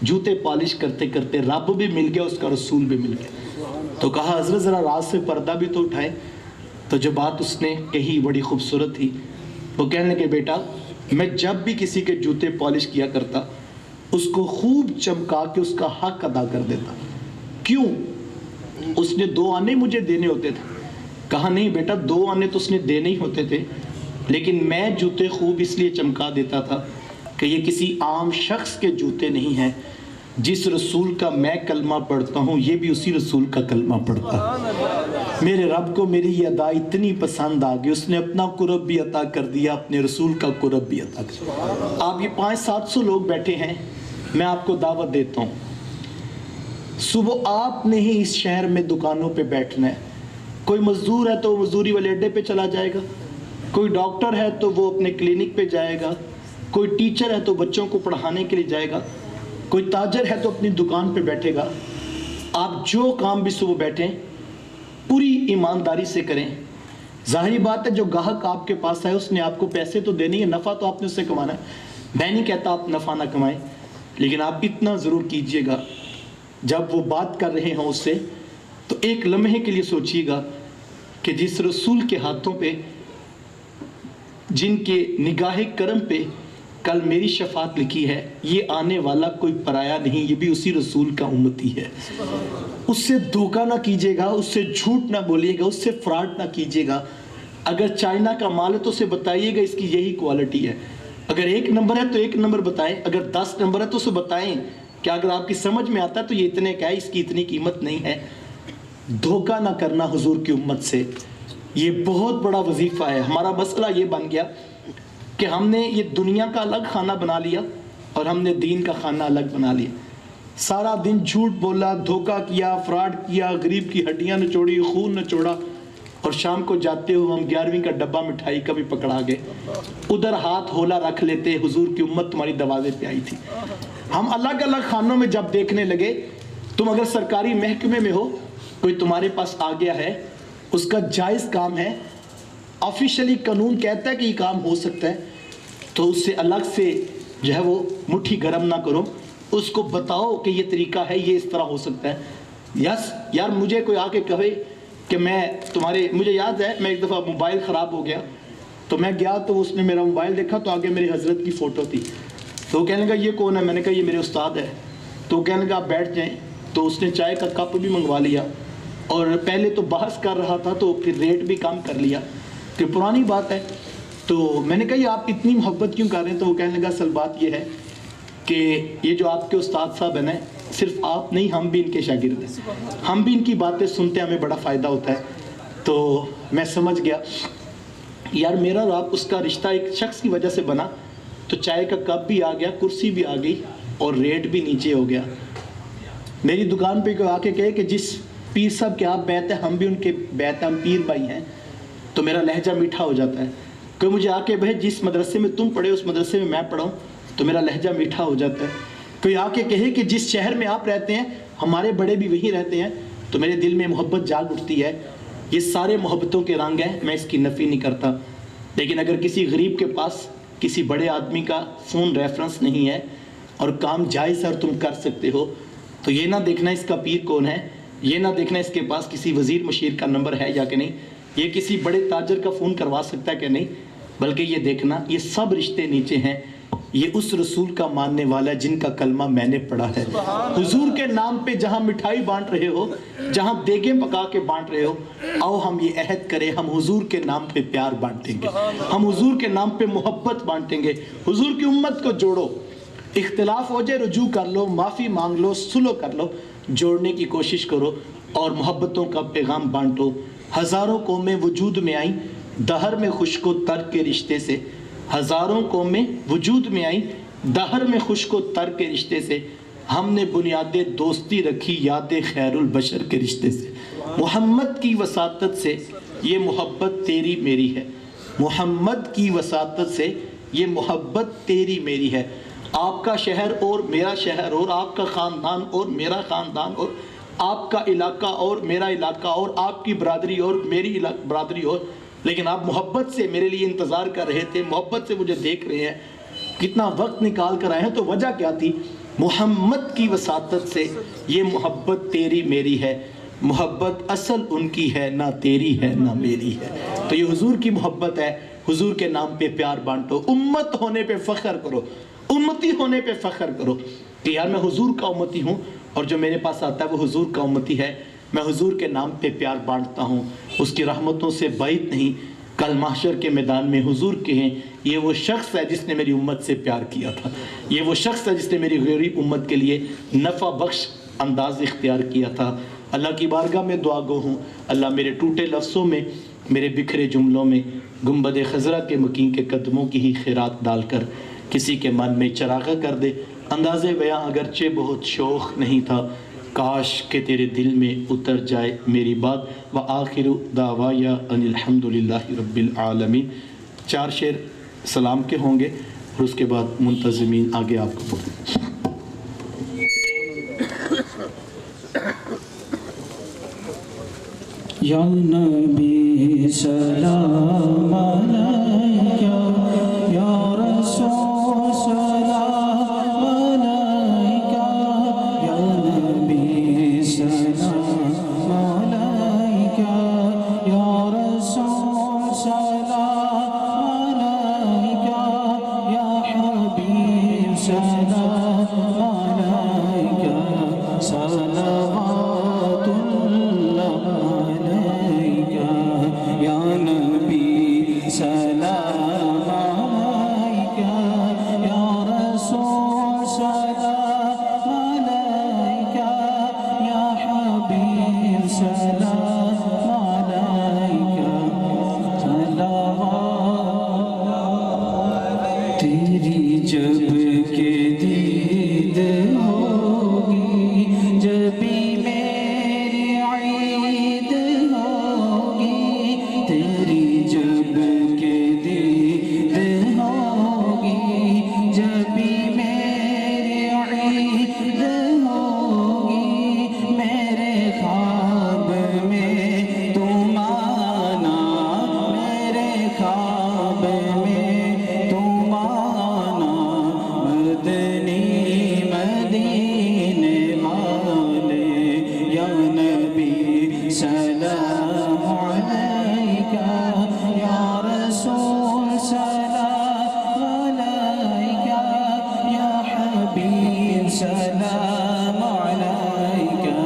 جوتے پالش کرتے کرتے رب بھی مل گیا, اس کا رسول بھی مل گیا. تو کہا حضرت ذرا راز سے پردہ بھی تو اٹھائے. تو جو بات اس نے کہی بڑی خوبصورت تھی. وہ کہنے لگے بیٹا میں جب بھی کسی کے جوتے پالش کیا کرتا اس کو خوب چمکا کے اس کا حق ادا کر دیتا. کیوں؟ اس نے 2 آنے مجھے دینے ہوتے تھے. کہا نہیں بیٹا 2 آنے تو اس نے دینے ہی ہوتے تھے, لیکن میں جوتے خوب اس لیے چمکا دیتا تھا کہ یہ کسی عام شخص کے جوتے نہیں ہیں. جس رسول کا میں کلمہ پڑھتا ہوں یہ بھی اسی رسول کا کلمہ پڑھتا ہے. میرے رب کو میری یہ ادا اتنی پسند آ گئی, اس نے اپنا قرب بھی عطا کر دیا, اپنے رسول کا قرب بھی عطا کر دیا. آپ یہ 500-700 لوگ بیٹھے ہیں, میں آپ کو دعوت دیتا ہوں. صبح آپ نے ہی اس شہر میں دکانوں پہ بیٹھنا ہے. کوئی مزدور ہے تو مزدوری والے اڈے پہ چلا جائے گا, کوئی ڈاکٹر ہے تو وہ اپنے کلینک پہ جائے گا, کوئی ٹیچر ہے تو بچوں کو پڑھانے کے لیے جائے گا, کوئی تاجر ہے تو اپنی دکان پہ بیٹھے گا. آپ جو کام بھی صبح بیٹھیں پوری ایمانداری سے کریں. ظاہری بات ہے جو گاہک آپ کے پاس آئے اس نے آپ کو پیسے تو دینے ہیں, نفع تو آپ نے اس سے کمانا ہے. میں نہیں کہتا آپ نفع نہ کمائیں, لیکن آپ اتنا ضرور کیجئے گا جب وہ بات کر رہے ہوں اس سے تو ایک لمحے کے لیے سوچئے گا کہ جس رسول کے ہاتھوں پہ, جن کے نگاہ کرم پہ کل میری شفاعت لکھی ہے, یہ آنے والا کوئی پرایا نہیں, یہ بھی اسی رسول کا امتی ہے. اس سے دھوکہ نہ کیجیے گا, اس سے جھوٹ نہ بولیے گا, اس سے فراڈ نہ کیجیے گا. اگر چائنا کا مال ہے تو اسے بتائیے گا اس کی یہی کوالٹی ہے. اگر 1 نمبر ہے تو 1 نمبر بتائیں, اگر 10 نمبر ہے تو اسے بتائیں کہ اگر آپ کی سمجھ میں آتا ہے تو یہ اتنے کا ہے, اس کی اتنی قیمت نہیں ہے. دھوکہ نہ کرنا حضور کی امت سے, یہ بہت بڑا وظیفہ ہے. ہمارا مسئلہ یہ بن گیا کہ ہم نے یہ دنیا کا الگ کھانا بنا لیا اور ہم نے دین کا کھانا الگ بنا لیا. سارا دن جھوٹ بولا, دھوکہ کیا, فراڈ کیا, غریب کی ہڈیاں نچوڑی, خون نچوڑا, اور شام کو جاتے ہوئے ہم 11ویں کا ڈبہ مٹھائی کا بھی پکڑا گئے. ادھر ہاتھ ہولا رکھ لیتے, حضور کی امت تمہاری دروازے پہ آئی تھی. ہم الگ الگ خانوں میں جب دیکھنے لگے, تم اگر سرکاری محکمے میں ہو, کوئی تمہارے پاس آ گیا ہے, اس کا جائز کام ہے, آفیشلی قانون کہتا ہے کہ یہ کام ہو سکتا ہے, تو اس سے الگ سے جو ہے وہ مٹھی گرم نہ کرو, اس کو بتاؤ کہ یہ طریقہ ہے, یہ اس طرح ہو سکتا ہے. یس یار, مجھے کوئی آ کے کہے کہ میں مجھے یاد ہے میں ایک دفعہ موبائل خراب ہو گیا تو میں گیا تو اس نے میرا موبائل دیکھا تو آگے میری حضرت کی فوٹو تھی. تو وہ کہنے لگا یہ کون ہے؟ میں نے کہا یہ میرے استاد ہے. تو وہ کہنے لگا آپ بیٹھ جائیں. تو اس نے چائے کا کپ بھی منگوا لیا, اور پہلے تو بحث کر رہا تھا تو پھر ریٹ بھی کم کر لیا کہ پرانی بات ہے. تو میں نے کہا یہ آپ اتنی محبت کیوں کر رہے ہیں؟ تو وہ کہنے لگا اصل بات یہ ہے کہ یہ جو آپ کے استاد صاحب ہیں نا, صرف آپ نہیں, ہم بھی ان کے شاگرد ہیں, ہم بھی ان کی باتیں سنتے ہیں, ہمیں بڑا فائدہ ہوتا ہے. تو میں سمجھ گیا یار میرا اور آپ اس کا رشتہ ایک شخص کی وجہ سے بنا. تو چائے کا کپ بھی آ گیا, کرسی بھی آ گئی, اور ریٹ بھی نیچے ہو گیا. میری دکان پہ کوئی آ کے کہے کہ جس پیر صاحب کے آپ بیعت ہیں, ہم بھی ان کے بیعت ہیں, ہم پیر بھائی ہیں, تو میرا لہجہ میٹھا ہو جاتا ہے. کوئی مجھے آ کے بھائی جس مدرسے میں تم پڑھے اس مدرسے میں میں پڑھاؤں, تو میرا لہجہ میٹھا ہو جاتا ہے. کوئی آ کے کہے کہ جس شہر میں آپ رہتے ہیں ہمارے بڑے بھی وہیں رہتے ہیں, تو میرے دل میں محبت جاگ اٹھتی ہے. یہ سارے محبتوں کے رنگ ہیں, میں اس کی نفی نہیں کرتا. لیکن اگر کسی غریب کے پاس کسی بڑے آدمی کا فون ریفرنس نہیں ہے اور کام جائز ہے اور تم کر سکتے ہو, تو یہ نہ دیکھنا اس کا پیر کون ہے, یہ نہ دیکھنا اس کے پاس کسی وزیر مشیر کا نمبر ہے یا کہ نہیں, یہ کسی بڑے تاجر کا فون کروا سکتا ہے کہ نہیں, بلکہ یہ دیکھنا یہ سب رشتے نیچے ہیں, یہ اس رسول کا ماننے والا ہے جن کا کلمہ میں نے پڑھا ہے. حضور کے نام پہ جہاں مٹھائی بانٹ رہے ہو, جہاں دیگیں پکا کے بانٹ رہے ہو, آؤ ہم یہ عہد کریں, ہم حضور کے نام پہ پیار بانٹیں گے, ہم حضور کے نام پہ محبت بانٹیں گے. حضور کی امت کو جوڑو, اختلاف ہو جائے رجوع کر لو, معافی مانگ لو, صلح کر لو, جوڑنے کی کوشش کرو اور محبتوں کا پیغام بانٹو. ہزاروں قومیں وجود میں آئیں دہر میں خشک و تر کے رشتے سے, ہزاروں قومیں وجود میں آئیں دہر میں خشک و تر کے رشتے سے، ہم نے بنیاد دوستی رکھی یاد خیر البشر کے رشتے سے۔ محمد کی وساطت سے یہ محبت تیری میری ہے، محمد کی وساطت سے یہ محبت تیری میری ہے۔ آپ کا شہر اور میرا شہر اور آپ کا خاندان اور میرا خاندان اور آپ کا علاقہ اور میرا علاقہ اور آپ کی برادری اور میری برادری اور، لیکن آپ محبت سے میرے لیے انتظار کر رہے تھے، محبت سے مجھے دیکھ رہے ہیں، کتنا وقت نکال کر آئے ہیں۔ تو وجہ کیا تھی؟ محمد کی وساطت سے یہ محبت تیری میری ہے، محبت اصل ان کی ہے، نہ تیری ہے نہ میری ہے۔ تو یہ حضور کی محبت ہے، حضور کے نام پہ پیار بانٹو، امت ہونے پہ فخر کرو، امتی ہونے پہ فخر کرو کہ یار میں حضور کا امتی ہوں، اور جو میرے پاس آتا ہے وہ حضور کا امتی ہے، میں حضور کے نام پہ پیار بانٹتا ہوں، اس کی رحمتوں سے بعید نہیں۔ کل محشر کے میدان میں حضور کہیں یہ وہ شخص ہے جس نے میری امت سے پیار کیا تھا، یہ وہ شخص ہے جس نے میری غریب امت کے لیے نفع بخش انداز اختیار کیا تھا۔ اللہ کی بارگاہ میں دعا گو ہوں، اللہ میرے ٹوٹے لفظوں میں، میرے بکھرے جملوں میں گنبد خضرا کے مکین کے قدموں کی ہی خیرات ڈال کر کسی کے من میں چراغاں کر دے۔ انداز بیاں اگرچہ بہت شوخ نہیں تھا، کاش کہ تیرے دل میں اتر جائے میری بات۔ وآخر دعوایا ان الحمدللہ رب العالمین۔ 4 شعر سلام کے ہوں گے اور اس کے بعد منتظمین آگے آپ کو پڑھیں۔ یا نبی سلام علیکہ، یا رسول سلام علیکہ، یا نبی سلام علیکہ، یا رسول سلام علیکہ، یا حبیب سلام علیکہ، صلوات اللہ علیکہ، یا نبی سلام علیکہ، یا رسول سلام علیکہ، یا حبیب سلام علیکہ، صلوات۔ تیری جب کے دید ہوگی، جبھی میری عید ہوگی، تیری جب کے دید ہوگی، جبھی میری عید ہوگی، میرے خواب میں تم آنا، میرے خواب میں تم آنا، مدنی مدینے والے، یا نبی سلام علیکہ، یا رسول سلام علیکہ، یا حبیب سلام علیکہ،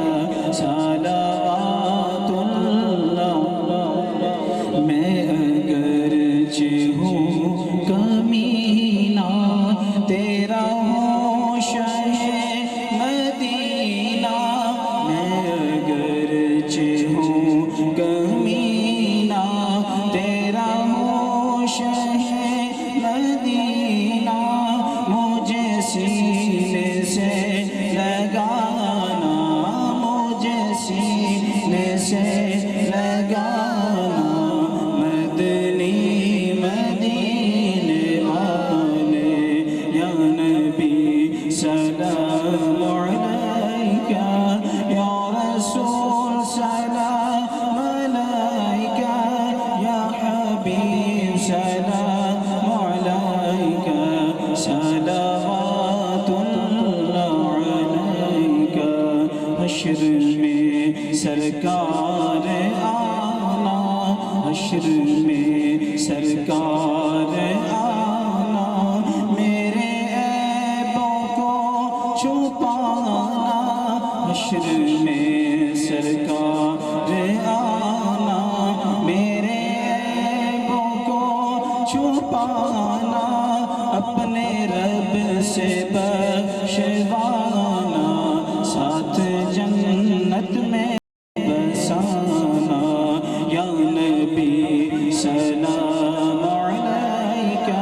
صلوات اللہ۔ میں اگرچہ ہوں کمینہ، تیرا ہوں شہ مدینہ، میں اگرچہ ہوں کمینہ، تیرا ہوں شہ مدینہ، مجھے سینے سے لگانا، مجھے سینے سے لگانا، مدنی مدینے والے، یا نبی سلام علیکہ، یا رسول سلام علیکہ، یا حبیب سلام علیکہ، صلوات اللہ علیکہ۔ حشر میں سرکار آنا، حشر میں سرکار آنا، میرے عیبوں کو چھپانا، حشر میں سرکار آنا، میرے عیبوں کو چھپانا، اپنے رب سے بخشوانا، ساتھ جنت میں بسانا، یا نبی سلام علیکہ،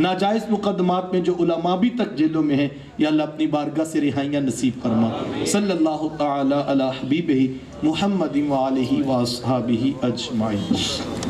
ناجائز مقدمات میں جو علماء بھی تک جیلوں میں ہیں یا اللہ اپنی بارگاہ سے رہائیاں نصیب فرما صلی اللہ تعالی علی حبیبہ محمد و آلہ و اصحابہ اجمعین